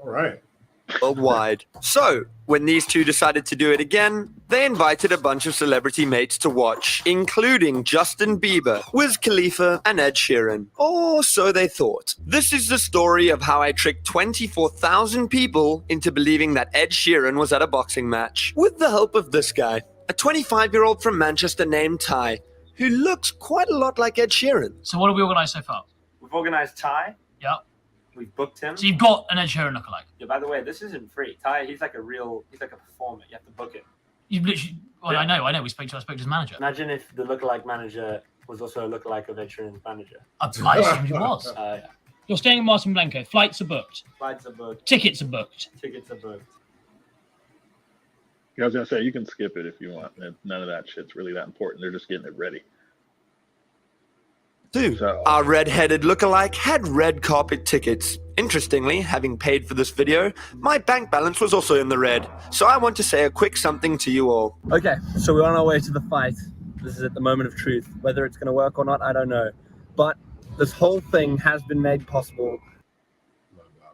All right. Worldwide. So, when these two decided to do it again, they invited a bunch of celebrity mates to watch, including Justin Bieber, Wiz Khalifa, and Ed Sheeran. Or so they thought. This is the story of how I tricked 24,000 people into believing that Ed Sheeran was at a boxing match, with the help of this guy, a 25-year-old from Manchester named Ty, who looks quite a lot like Ed Sheeran. So what have we organised so far? We've organised Ty. Yeah. We've booked him. So you've got an Ed Sheeran lookalike. Yeah, by the way, this isn't free. Ty, he's like a performer. You have to book him. You've literally, well, yeah. I know. I spoke to his manager. Imagine if the lookalike manager was also a lookalike of Ed Sheeran's manager. I assumed he was. Yeah. You're staying in Martin Blanco. Flights are booked. Flights are booked. Tickets are booked. Tickets are booked. I was going to say, you can skip it if you want. None of that shit's really that important. They're just getting it ready. Dude, our red-headed lookalike had red carpet tickets. Interestingly, having paid for this video, my bank balance was also in the red. So I want to say a quick something to you all. Okay, so we're on our way to the fight. This is at the moment of truth. Whether it's going to work or not, I don't know. But this whole thing has been made possible.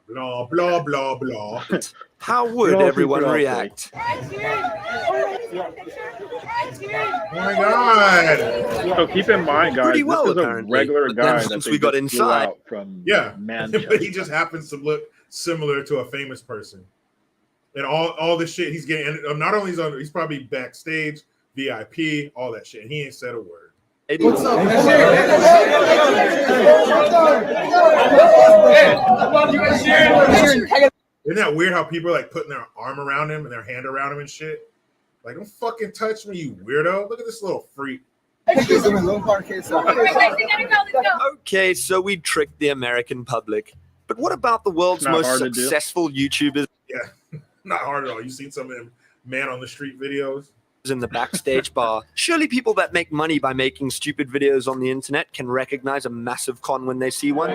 Blah, blah, blah, blah. How would everyone react? Oh my God! So keep in mind, guys, Pretty well, this is a apparently. regular But guy then that since they we got just flew inside- out from Yeah, Manchester. but he just happens to look similar to a famous person. And all this shit he's getting, and not only he's probably backstage, VIP, all that shit. And he ain't said a word. What's up? Isn't that weird how people are like putting their arm around him and their hand around him and shit? Like, don't fucking touch me, you weirdo. Look at this little freak. Okay, so we tricked the American public. But what about the world's Not most hard to do. successful YouTubers Yeah, not hard at all. You seen some of them man on the street videos? in the backstage bar? Surely people that make money by making stupid videos on the internet can recognize a massive con when they see one?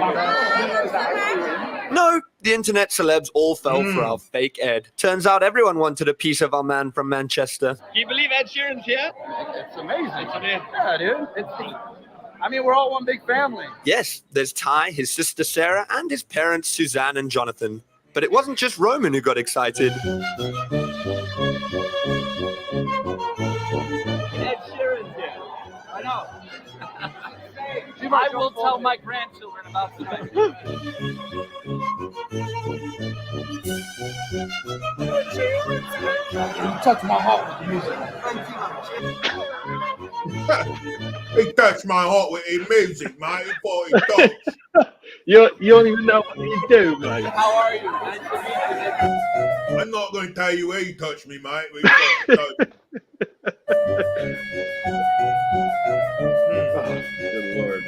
No, the internet celebs all fell for our fake Ed. Turns out everyone wanted a piece of our man from Manchester. Can you believe Ed Sheeran's here? It's amazing. Yeah, dude. I mean, we're all one big family. Yes, there's Ty, his sister Sarah, and his parents Suzanne and Jonathan. But it wasn't just Roman who got excited. Ed Sheeran's here. I know. I will tell my grandchildren about tonight. You touch my heart with the music. He touched my heart with his music, mate. He touched. You don't even know what you do, mate. How are you? Nice to meet you. I'm not going to tell you where you touched me, mate. But Good Lord.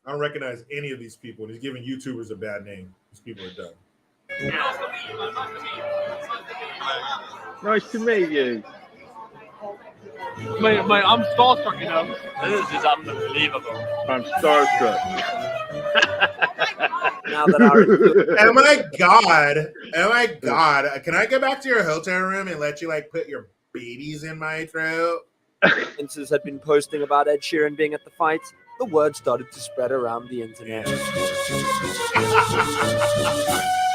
I don't recognize any of these people, and he's giving YouTubers a bad name. These people are dumb. Nice to meet you. Mate, I'm starstruck, you know. This is unbelievable. I'm starstruck. Now that our Oh my God. Can I get back to your hotel room and let you like put your babies in my throat? influencers had been posting about Ed Sheeran being at the fight, the word started to spread around the internet.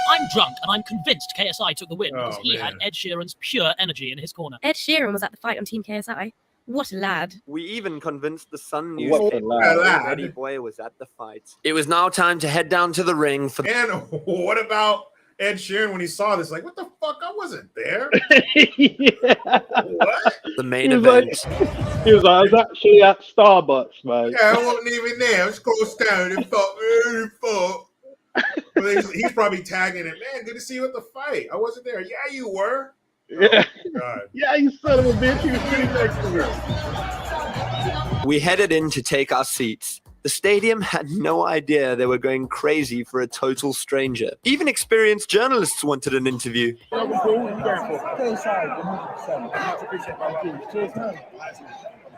I'm drunk and I'm convinced KSI took the win because he had Ed Sheeran's pure energy in his corner. Ed Sheeran was at the fight on Team KSI. What a lad. We even convinced the Sun What a newspaper lad. that Eddie Boy was at the fight. It was now time to head down to the ring for And what about Ed Sheeran when he saw this? Like, what the fuck? I wasn't there. What? the main event. He was like, I was actually at Starbucks, mate. Yeah, I wasn't even there. I was close down and fuck. But he's probably tagging it. Man, good to see you at the fight. I wasn't there. Yeah, you were. Yeah. Oh, God. Yeah, you son of a bitch. You were sitting next to her. We headed in to take our seats. The stadium had no idea they were going crazy for a total stranger. Even experienced journalists wanted an interview.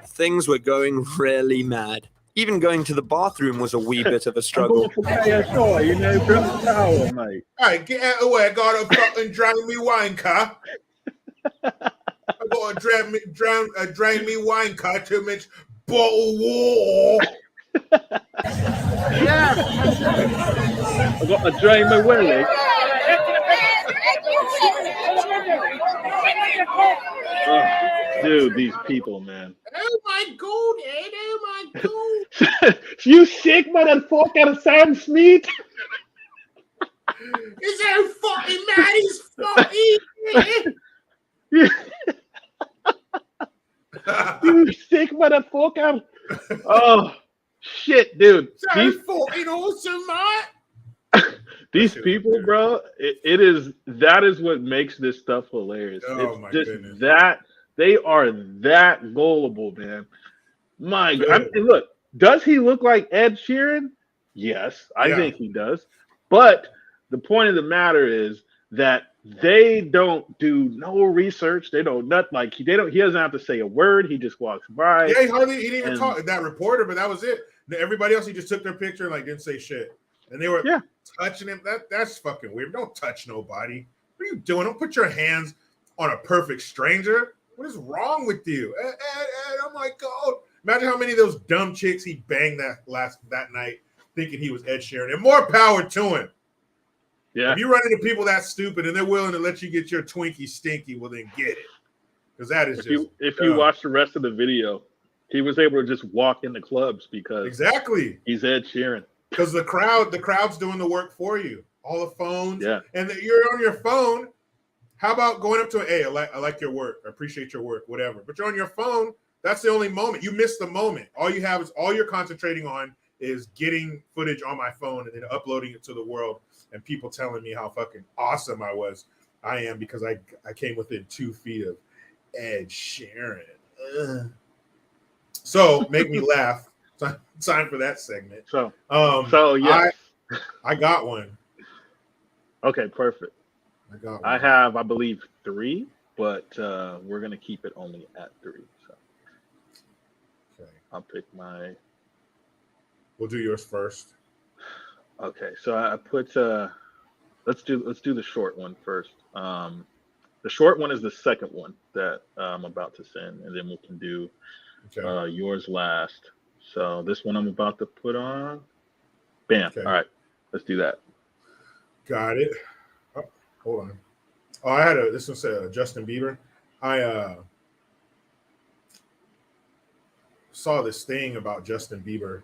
Things were going really mad. Even going to the bathroom was a wee bit of a struggle. KSI, you know, grab the towel, mate. Hey, get out of the way. I got a fucking drain me wine car. I got a drain me wine car to mix bottled water. Yeah. I got a drain my willy. Oh, dude, these people, man. Oh my god, Ed! Oh my god! You sick motherfucker, Sam Smith? Is that fucking mad? He's fucking. You sick motherfucker! Oh shit, dude! So fucking awesome, mate. These people, bro, that is what makes this stuff hilarious. Oh, it's my just goodness. that they are that gullible, man. My God. I mean, look, does he look like Ed Sheeran? Yes, I think he does. But the point of the matter is that they don't do no research. They don't he doesn't have to say a word. He just walks by. Yeah, he didn't even talk that reporter, but that was it. Everybody else, he just took their picture and like didn't say shit. And they were touching him. That's fucking weird. Don't touch nobody. What are you doing? Don't put your hands on a perfect stranger. What is wrong with you? Ed, oh my God. Imagine how many of those dumb chicks he banged that night thinking he was Ed Sheeran. And more power to him. Yeah. If you run into people that stupid and they're willing to let you get your Twinkie stinky, well then get it. Because that is if you watch the rest of the video, he was able to just walk into clubs because he's Ed Sheeran. Because the crowd's doing the work for you. All the phones. Yeah. And you're on your phone. How about going up to an hey, I like your work. I appreciate your work, whatever. But you're on your phone. That's the only moment. You miss the moment. All you have is all you're concentrating on is getting footage on my phone and then uploading it to the world and people telling me how fucking awesome I am because I came within 2 feet of Ed Sheeran. Ugh. So make me laugh. Time for that segment. So yeah, I got one. Okay, perfect. I got one. I have, I believe, 3, but we're gonna keep it only at 3. So okay, I'll pick my. We'll do yours first. Okay, so I put. Let's do the short one first. The short one is the second one that I'm about to send, and then we can do yours last. So this one I'm about to put on. Bam. Okay. All right, let's do that. Got it. Oh, hold on. Oh, this one said Justin Bieber. I saw this thing about Justin Bieber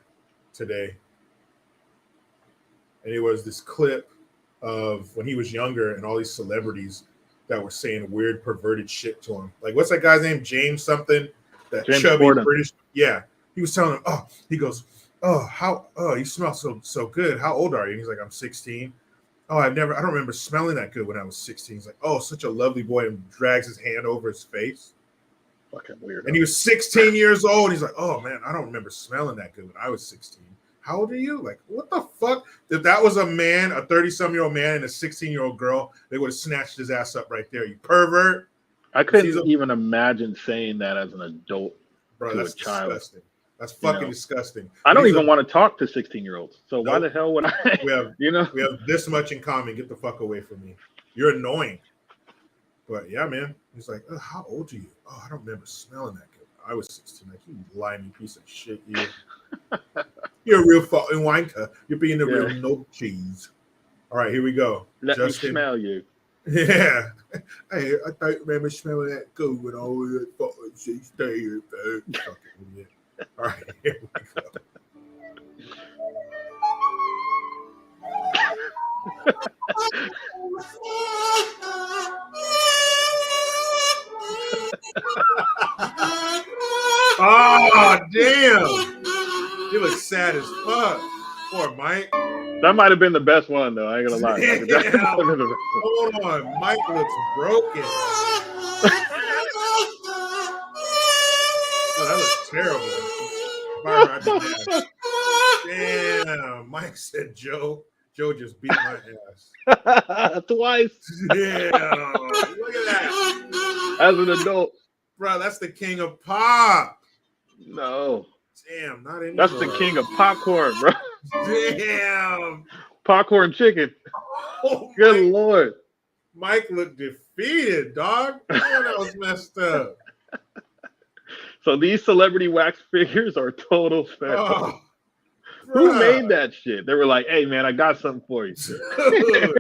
today. And it was this clip of when he was younger and all these celebrities that were saying weird, perverted shit to him. Like, what's that guy's name? James something? That James chubby Corden. British. Yeah. He was telling him, he goes, you smell so good. How old are you? And he's like, I'm 16. Oh, I don't remember smelling that good when I was 16. He's like, oh, such a lovely boy, and drags his hand over his face. Fucking weird. And he was 16 years old. He's like, oh man, I don't remember smelling that good when I was 16. How old are you? Like, what the fuck? If that was a man, a 30-some-year-old man and a 16-year-old girl, they would have snatched his ass up right there. You pervert. I couldn't even imagine saying that as an adult Bro, to that's a child. Disgusting. That's fucking disgusting. I don't even want to talk to 16-year-olds. So why the hell would I? We have, we have this much in common. Get the fuck away from me. You're annoying. But yeah, man. He's like, how old are you? Oh, I don't remember smelling that good. I was 16. Like, you limey piece of shit. You're a real fucking wanker. You're being a real no cheese. All right, here we go. Let Justin. me smell you. Yeah. Hey, I don't remember smelling that good when I was fucking 16. Fucking idiot. All right, here we go. Oh, damn. You look sad as fuck. Poor Mike. That might have been the best one, though. I ain't gonna lie. Yeah. Hold on. Mike looks broken. Oh, that looks terrible. Damn. Mike said Joe. Joe just beat my ass. Twice. Yeah. Look at that. As an adult. Bro, that's the king of pop. No. Damn, not anymore. That's the king of popcorn, bro. Damn. Popcorn chicken. Oh, good Lord. Mike looked defeated, dog. Man, that was messed up. So these celebrity wax figures are total special. Oh, who made that shit? They were like, hey, man, I got something for you.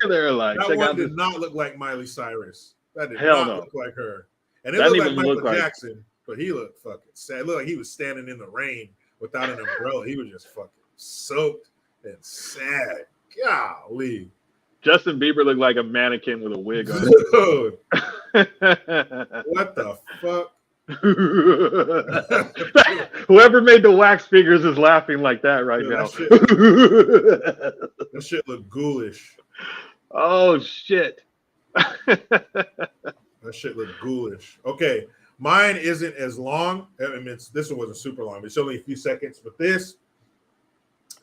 They're like, that check one out did this. not look like Miley Cyrus. That did Hell not no. look like her. And it That looked like didn't Michael look like- Jackson, but he looked fucking sad. It looked like he was standing in the rain without an umbrella. He was just fucking soaked and sad. Golly. Justin Bieber looked like a mannequin with a wig on. Dude. What the fuck? Whoever made the wax figures is laughing like that right now. That shit look ghoulish. Oh shit. That shit look ghoulish. Okay, mine isn't as long. I mean, this one wasn't super long. It's only a few seconds. But this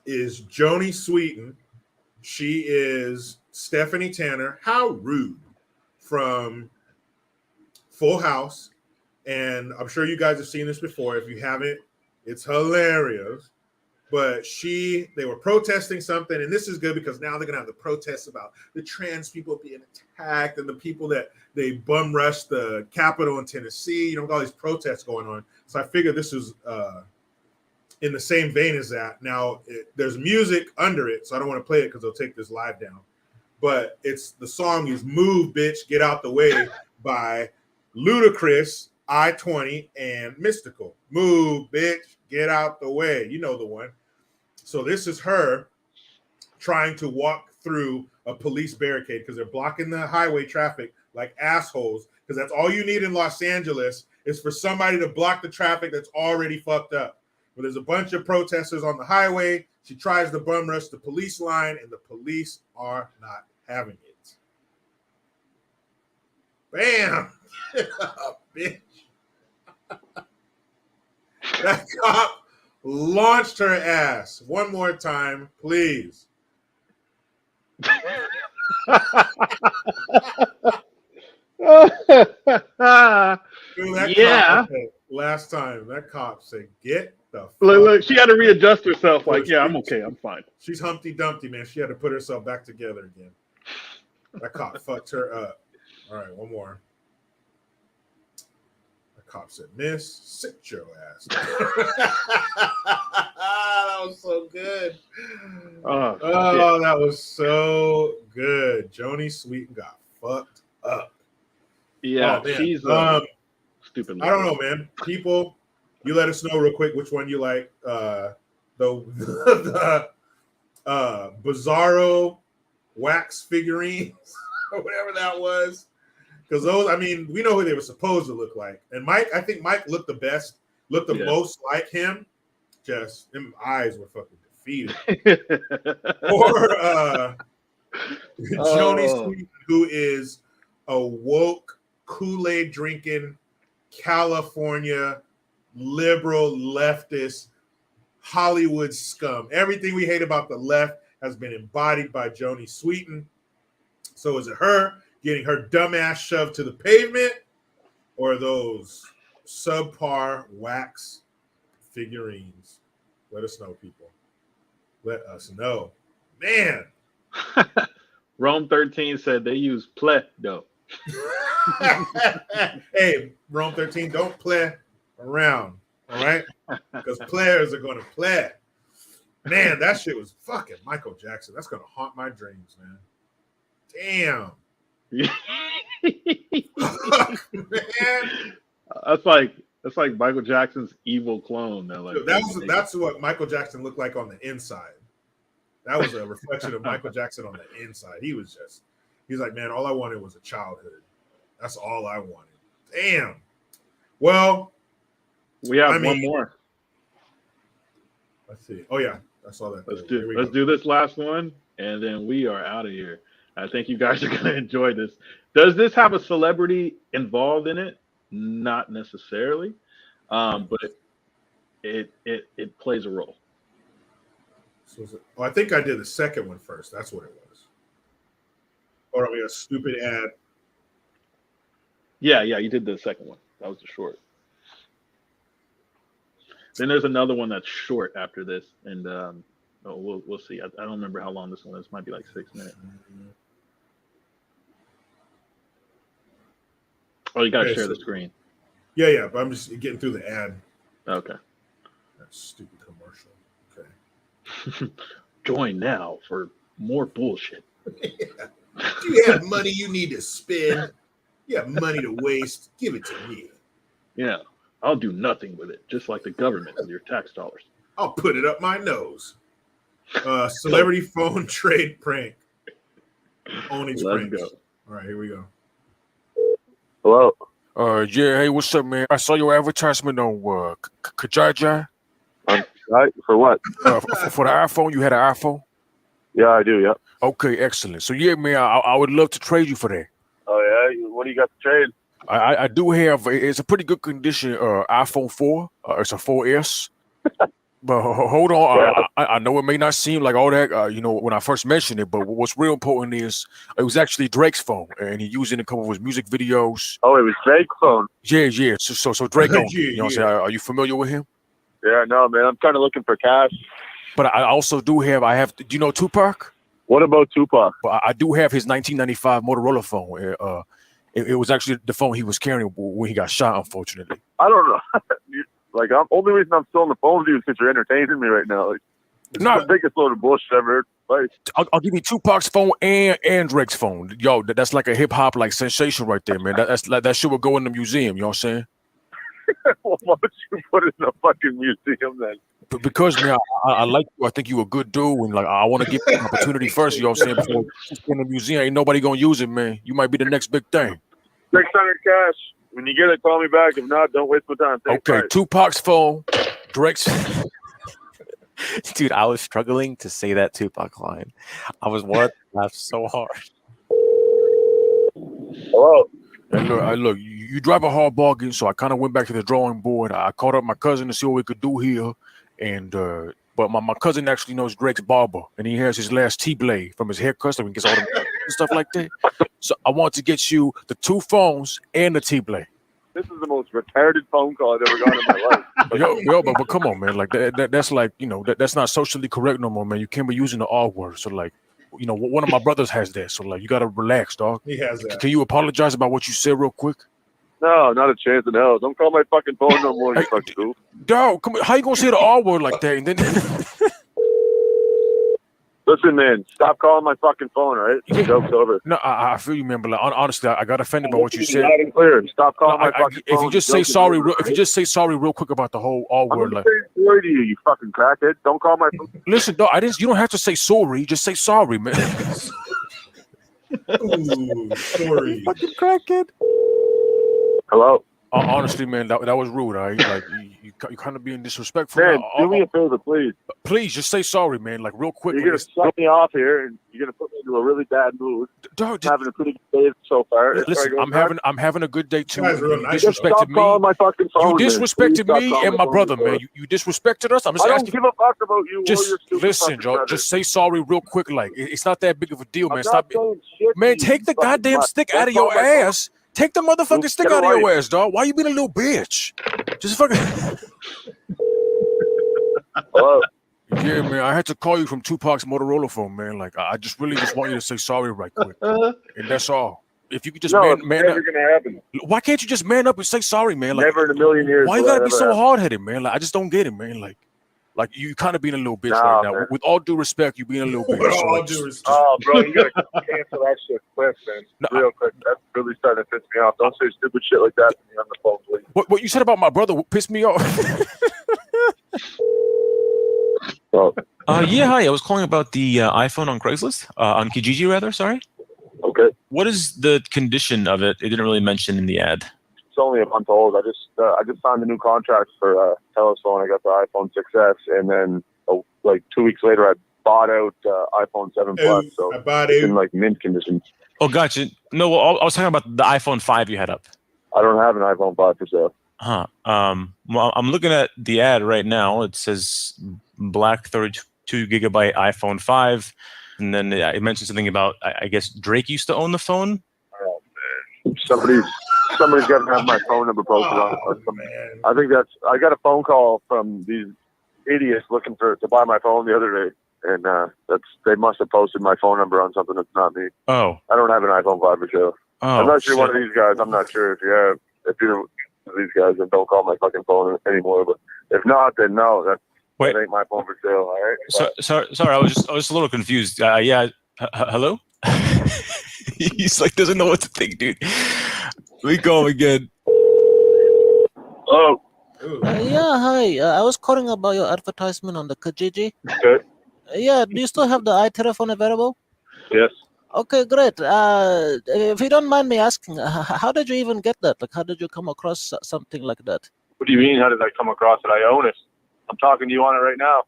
is Joni Sweeten. She is Stephanie Tanner. How rude, from Full House. And I'm sure you guys have seen this before. If you haven't, it's hilarious. But they were protesting something, and this is good because now they're gonna have the protests about the trans people being attacked and the people that they bum rushed the Capitol in Tennessee. You know, all these protests going on. So I figured this was in the same vein as that. Now there's music under it, so I don't want to play it because they'll take this live down. But the song is "Move, Bitch, Get Out the Way" by Ludacris, I-20, and Mystical. Move, bitch, get out the way. You know the one. So this is her trying to walk through a police barricade because they're blocking the highway traffic like assholes, because that's all you need in Los Angeles is for somebody to block the traffic that's already fucked up. But there's a bunch of protesters on the highway. She tries to bum rush the police line, and the police are not having it. Bam! Bitch. That cop launched her ass. One more time, please. Yeah. Last time that cop said, "Get the fuck." Look, she had to readjust herself. Like, yeah, I'm okay. I'm fine. She's Humpty Dumpty, man. She had to put herself back together again. That cop fucked her up. All right, one more. The cop said, "Miss, sit your ass." That was so good. Oh, that was so good. Joni Sweeten got fucked up. Yeah, oh, man. she's stupid. I don't know, man. People, you let us know real quick which one you like. The Bizarro wax figurines, or whatever that was. Because those, I mean, we know who they were supposed to look like. And Mike, I think Mike looked the best, looked the most like him. Just, them eyes were fucking defeated. Or Joni Sweeten, who is a woke, Kool-Aid drinking, California, liberal, leftist, Hollywood scum. Everything we hate about the left has been embodied by Joni Sweeten. So is it her getting her dumb ass shoved to the pavement, or those subpar wax figurines? Let us know, people. Let us know. Man. Rome 13 said they use play though. Hey, Rome 13, don't play around, all right? Because players are going to play. Man, that shit was fucking Michael Jackson. That's going to haunt my dreams, man. Damn. Man. That's like Michael Jackson's evil clone. Like, that's what Michael Jackson looked like on the inside. That was a reflection of Michael Jackson on the inside. He's like, man, all I wanted was a childhood. That's all I wanted. Damn. Well, we have one more. Let's see. Oh yeah, I saw that. Let's do this last one, and then we are out of here. I think you guys are going to enjoy this. Does this have a celebrity involved in it? Not necessarily, but it plays a role. I think I did the second one first. That's what it was. Or are we a stupid ad? Yeah, you did the second one. That was the short. Then there's another one that's short after this, and we'll see. I don't remember how long this one is. Might be like 6 minutes. Oh, you gotta share the screen. Yeah, but I'm just getting through the ad. Okay. That stupid commercial. Okay. Join now for more bullshit. Yeah. Do you have money you need to spend? You have money to waste? Give it to me. Yeah, I'll do nothing with it, just like the government with your tax dollars. I'll put it up my nose. Celebrity phone trade prank. Let's go. All right, here we go. Hello. Yeah. Hey, what's up, man? I saw your advertisement on Kajaja. For what? For the iPhone. You had an iPhone? Yeah, I do. Yeah. Okay, excellent. So yeah, man, I would love to trade you for that. Oh yeah. What do you got to trade? I do have. It's a pretty good condition. iPhone 4. It's a 4S. But hold on, I know it may not seem like all that, when I first mentioned it, but what's real important is it was actually Drake's phone, and he used it in a couple of his music videos. Oh, it was Drake's phone? Yeah. So Drake owned it, you know what I'm saying? Are you familiar with him? Yeah, no, man. I'm kind of looking for cash. But I also do have, do you know Tupac? What about Tupac? But I do have his 1995 Motorola phone. It was actually the phone he was carrying when he got shot, unfortunately. I don't know. Like, only reason I'm still on the phone with you is because you're entertaining me right now. Like, it's the biggest load of bullshit I've ever heard. Like, I'll give you Tupac's phone and Drake's phone. Yo, that's like a hip hop like sensation right there, man. That shit would go in the museum. You know what I'm saying? Well, why would you put it in a fucking museum then? Because man, I like you. I think you a good dude, and like I want to give you an opportunity first. You know what I'm saying? Before in the museum, ain't nobody gonna use it, man. You might be the next big thing. 600 cash. When you get it, call me back. If not, don't waste my time. Okay, Tupac's phone, Drake's. Dude, I was struggling to say that Tupac line. I was wanting to laugh so hard. Hello. And look, you drive a hard bargain, so I kind of went back to the drawing board. I called up my cousin to see what we could do here, and but my cousin actually knows Drake's barber, and he has his last T-blade from his haircut, so he gets all the and stuff like that. So I want to get you the 2 phones and the T-blade. This is the most retarded phone call I've ever gotten in my life. Yo, but come on, man. Like that's like, you know, that's not socially correct no more, man. You can't be using the R word. So like, you know, one of my brothers has that. So like, you gotta relax, dog. He has that. Can you apologize about what you said real quick? No, not a chance in hell. Don't call my fucking phone no more, you fucking goof. Dog, come on. How you gonna say the R word like that? And then Listen, man, stop calling my fucking phone, all right? The joke's over. No, I feel you, man. But like, honestly, I got offended by what you said. Loud and clear. Stop calling my fucking phone. If you just say sorry, if you just say sorry real quick about the whole R word, like, I'm sorry to you, you fucking crackhead. Don't call my phone. listen, dog, you don't have to say sorry. Just say sorry, man. Ooh, sorry. Fucking crackhead. Hello. Honestly, man, that was rude. All right? Like you kind of being disrespectful. Man, do me a favor, please. Please, just say sorry, man. Like real quick. You're gonna suck me off here, and you're gonna put me into a really bad mood. Dog, I'm having a pretty good day so far. Listen, I'm having a good day too. You You disrespected me. My fucking phone, You disrespected me and my brother, man. You disrespected us. I'm just I don't asking. give a fuck about you. Just or your stupid listen, fucking Joe. brother. Just say sorry real quick. Like it's not that big of a deal, man. I'm Stop not saying shit to man, you, take the fucking goddamn slut. stick Don't out of call your my phone. ass. Take the motherfucking Luke, stick get out of it your right. ass, dog. Why you being a little bitch? Just fucking. Hello. Yeah, man. I had to call you from Tupac's Motorola phone, man. Like I just really just want you to say sorry right quick, and that's all. If you could just No, man it's up. never gonna happen. Why can't you just man up and say sorry, man? Like, Never in a million years. why you will gotta that be ever so happen. hard headed, man? Like I just don't get it, man. Like you kind of being a little bitch Nah, right now. man. With all due respect, you being a little bitch. With So, all like, due respect. Oh, bro, you gotta cancel that shit quick, man. Real quick. That's really starting to piss me off. Don't say stupid shit like that to me on the phone, please. what you said about my brother pissed me off. Yeah, hi. I was calling about the iPhone on Craigslist, on Kijiji rather. Sorry. Okay. What is the condition of it? It didn't really mention in the ad. It's only a month old. I just signed a new contract for telephone. I got the iPhone 6S, and then like 2 weeks later, I bought out iPhone 7 Plus. So it's in like mint condition. Oh, gotcha. No, well, I was talking about the iPhone 5 you had up. I don't have an iPhone 5 for sale. Huh. Well, I'm looking at the ad right now. It says black 32 gigabyte iPhone 5, and then it mentioned something about I guess Drake used to own the phone. Oh man, somebody's got to have my phone number posted on. I think I got a phone call from these idiots looking to buy my phone the other day, and they must have posted my phone number on something that's not me. Oh. I don't have an iPhone 5 for sale. Oh, I'm not sure one of these guys. I'm not sure if you're these guys, then don't call my fucking phone anymore. But if not, then no. That ain't my phone for sale. All right. Sorry, I was just a little confused. Yeah. Hello. He's like doesn't know what to think, dude. We call him again. Oh. Yeah, hi. I was calling about your advertisement on the Kijiji. Okay. Yeah, do you still have the iTelephone available? Yes. Okay, great. If you don't mind me asking, how did you even get that? Like, how did you come across something like that? What do you mean? How did I come across it? I own it. I'm talking to you on it right now.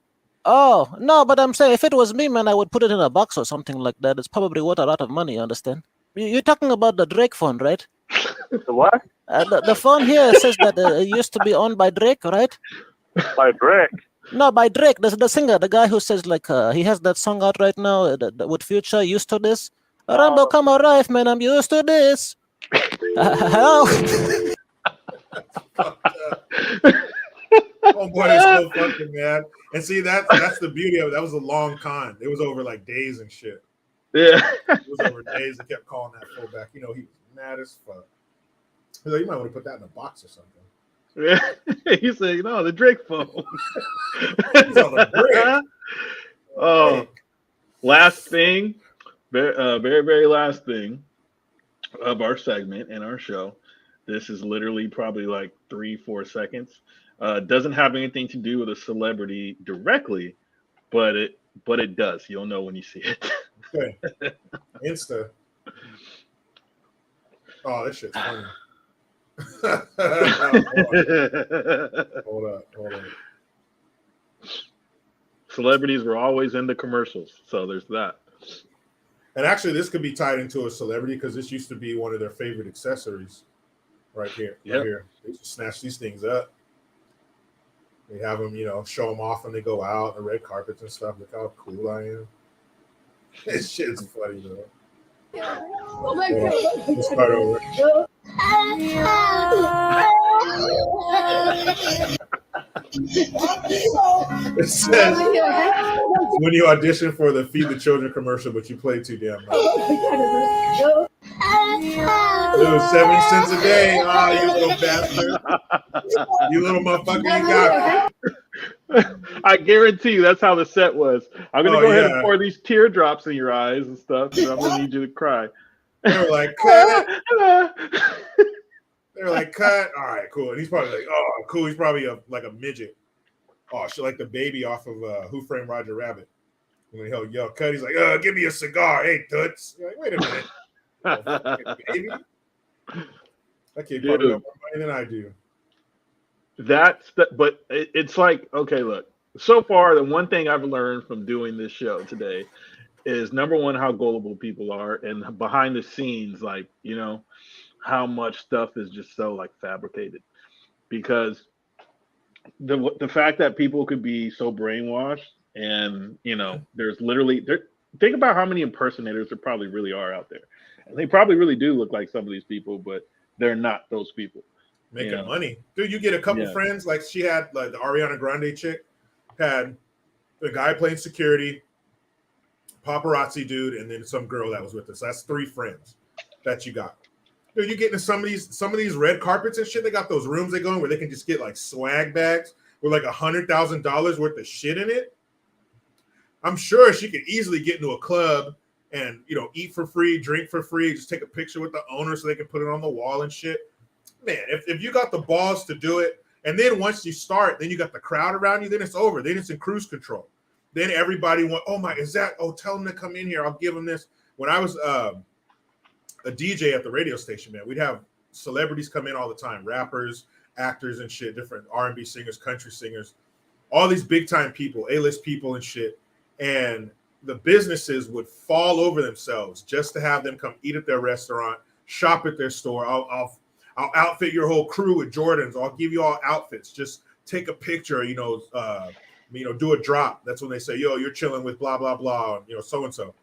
Oh, no, but I'm saying if it was me, man, I would put it in a box or something like that. It's probably worth a lot of money, you understand? You're talking about the Drake phone, right? The what? The phone here says that it used to be owned by Drake, right? By Drake? No, by Drake. The singer, the guy who says, like, he has that song out right now with Future, Used to This. Rambo, come arrive, man, I'm used to this. Hello? Oh boy, it's so fucking mad. And see, that's the beauty of it. That was a long con. It was over like days and shit. Yeah. It was over days. They kept calling that fullback. You know, he was mad as fuck. He's like, you might want to put that in a box or something. Yeah. He said, no, the Drake phone. He's on the brick. Oh, last thing, very, very last thing of our segment and our show. This is literally probably like 3-4 seconds. Doesn't have anything to do with a celebrity directly, but it does. You'll know when you see it. Okay. Insta. Oh, this shit's funny. Hold up. Celebrities were always in the commercials, so there's that. And actually, this could be tied into a celebrity because this used to be one of their favorite accessories. Right here. Right here. They used to snatch these things up. They have them, show them off when they go out, the red carpets and stuff. Look how cool I am. This shit's funny, though. Let's start over. It says when you audition for the Feed the Children commercial, but you play too damn much. Dude, 70 cents a day. Oh, you little bastard. You little motherfucker, you got it. I guarantee you that's how the set was. I'm going to go ahead and pour these teardrops in your eyes and stuff. I'm going to need you to cry. They were like, cut it. They were like, cut. All right, cool. And he's probably like, oh, cool. He's probably like a midget. Oh, shit, like the baby off of Who Framed Roger Rabbit. When he yelled, cut, he's like, give me a cigar. Hey, toots. You're like, wait a minute. Oh, baby. That kid probably got more money than I do. But it's like, okay, look. So far, the one thing I've learned from doing this show today is, number one, how gullible people are, and behind the scenes, like, how much stuff is just so like fabricated. Because the fact that people could be so brainwashed, and there's literally think about how many impersonators there probably really are out there. And they probably really do look like some of these people, but they're not those people. Making money. Dude, you get a couple friends, like she had, like the Ariana Grande chick, had the guy playing security, paparazzi dude, and then some girl that was with us. That's 3 friends that you got. Dude, you getting some of these red carpets and shit. They got those rooms they go in where they can just get like swag bags with like $100,000 worth of shit in it. I'm sure she could easily get into a club and eat for free, drink for free, just take a picture with the owner so they can put it on the wall and shit. Man, if you got the balls to do it, and then once you start, then you got the crowd around you, then it's over. Then it's in cruise control. Then everybody tell them to come in here. I'll give them this. When I was a DJ at the radio station, man, we'd have celebrities come in all the time, rappers, actors and shit, different R&B singers, country singers, all these big time people, A-list people and shit. And the businesses would fall over themselves just to have them come eat at their restaurant, shop at their store. I'll outfit your whole crew with Jordans. I'll give you all outfits. Just take a picture, do a drop. That's when they say, yo, you're chilling with blah, blah, blah, so-and-so.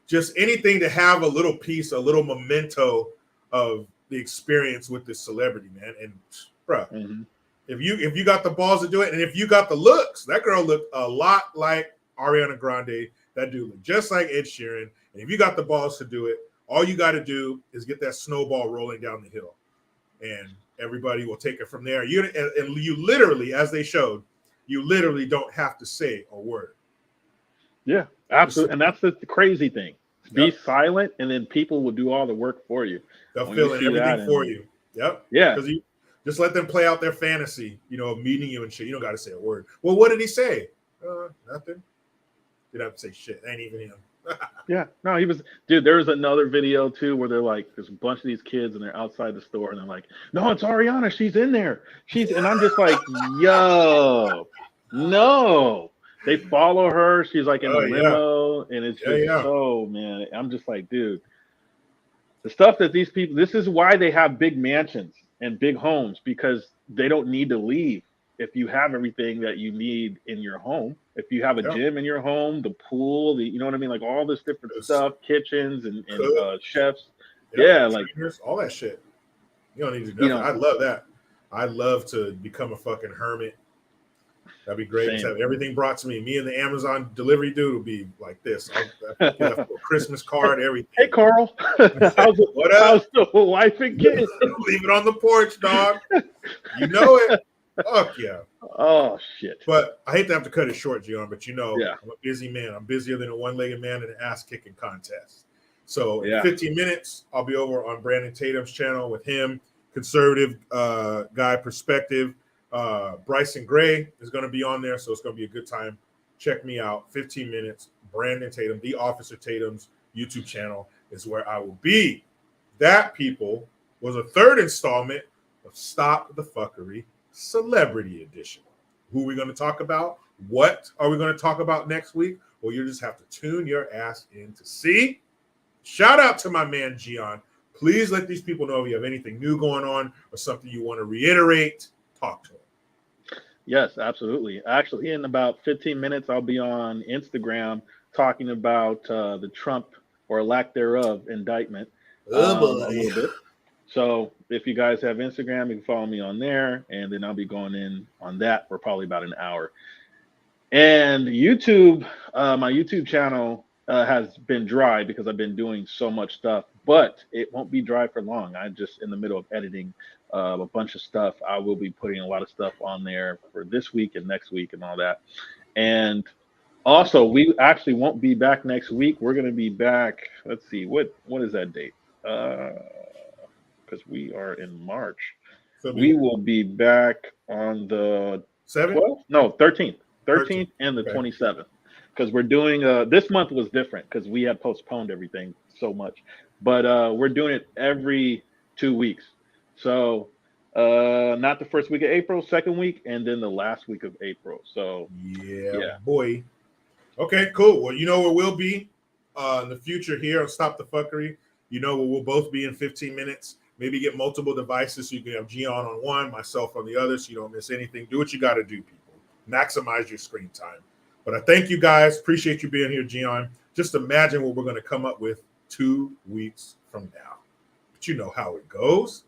Just anything to have a little piece, a little memento of the experience with this celebrity, man. And bro, if you got the balls to do it, and if you got the looks, that girl looked a lot like Ariana Grande. That dude looked just like Ed Sheeran. And if you got the balls to do it, all you got to do is get that snowball rolling down the hill, and everybody will take it from there. You literally, as they showed, you literally don't have to say a word. Yeah, absolutely. And that's the crazy thing. Be silent, and then people will do all the work for you. They'll fill in everything for you. Yep. Yeah. Because you just let them play out their fantasy, of meeting you and shit. You don't got to say a word. Well, what did he say? Nothing. Didn't have to say shit. Ain't even him. Yeah. No, he was, dude, there was another video too where they're like, there's a bunch of these kids and they're outside the store and they're like, no, it's Ariana. She's in there. And I'm just like, yo, no. They follow her. She's like in a limo, and it's just man. I'm just like, dude, the stuff that these people. This is why they have big mansions and big homes, because they don't need to leave. If you have everything that you need in your home, if you have a gym in your home, the pool, you know what I mean, like all this different stuff, kitchens and chefs, like all that shit. You don't need to do nothing. I love that. I'd love to become a fucking hermit. That'd be great. Just have everything brought to me. Me and the Amazon delivery dude will be like this. I'll get a Christmas card, everything. Hey, Carl. How's the wife and kids? Leave it on the porch, dog. You know it. Fuck yeah. Oh, shit. But I hate to have to cut it short, Gian, but I'm a busy man. I'm busier than a one-legged man in an ass-kicking contest. So in 15 minutes, I'll be over on Brandon Tatum's channel with him, conservative guy perspective. Bryson Gray is going to be on there, so it's going to be a good time. Check me out. 15 minutes. Brandon Tatum, the Officer Tatum's YouTube channel is where I will be. That, people, was a third installment of Stop the Fuckery Celebrity Edition. Who are we going to talk about? What are we going to talk about next week? Well, you just have to tune your ass in to see. Shout out to my man Gian. Please let these people know if you have anything new going on or something you want to reiterate. Talk to him. Yes, absolutely. Actually, in about 15 minutes, I'll be on Instagram talking about the Trump or lack thereof indictment Oh a boy. little bit. So if you guys have Instagram, you can follow me on there, and then I'll be going in on that for probably about an hour. And YouTube, my YouTube channel has been dry because I've been doing so much stuff, but it won't be dry for long. I'm just in the middle of editing a bunch of stuff. I will be putting a lot of stuff on there for this week and next week and all that. And also, we actually won't be back next week. We're going to be back. Let's see, what is that date? Because we are in March. We will be back on the 12th? No, 13th. 13th and the 27th. Because we're doing this month was different because we had postponed everything so much. But we're doing it every 2 weeks. So not the first week of April, second week, and then the last week of April. So yeah. Boy. Okay, cool. Well, you know where we'll be in the future here on Stop the Fuckery. You know where we'll both be in 15 minutes. Maybe get multiple devices so you can have Gian on one, myself on the other, so you don't miss anything. Do what you got to do, people. Maximize your screen time. But I thank you guys. Appreciate you being here, Gian. Just imagine what we're going to come up with 2 weeks from now. But you know how it goes.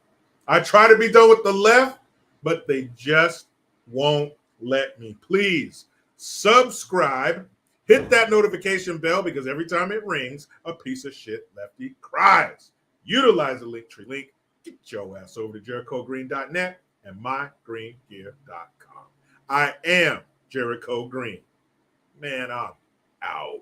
I try to be done with the left, but they just won't let me. Please subscribe. Hit that notification bell because every time it rings, a piece of shit lefty cries. Utilize the Linktree link. Get your ass over to JerichoGreen.net and mygreengear.com. I am Jericho Green. Man, I'm out.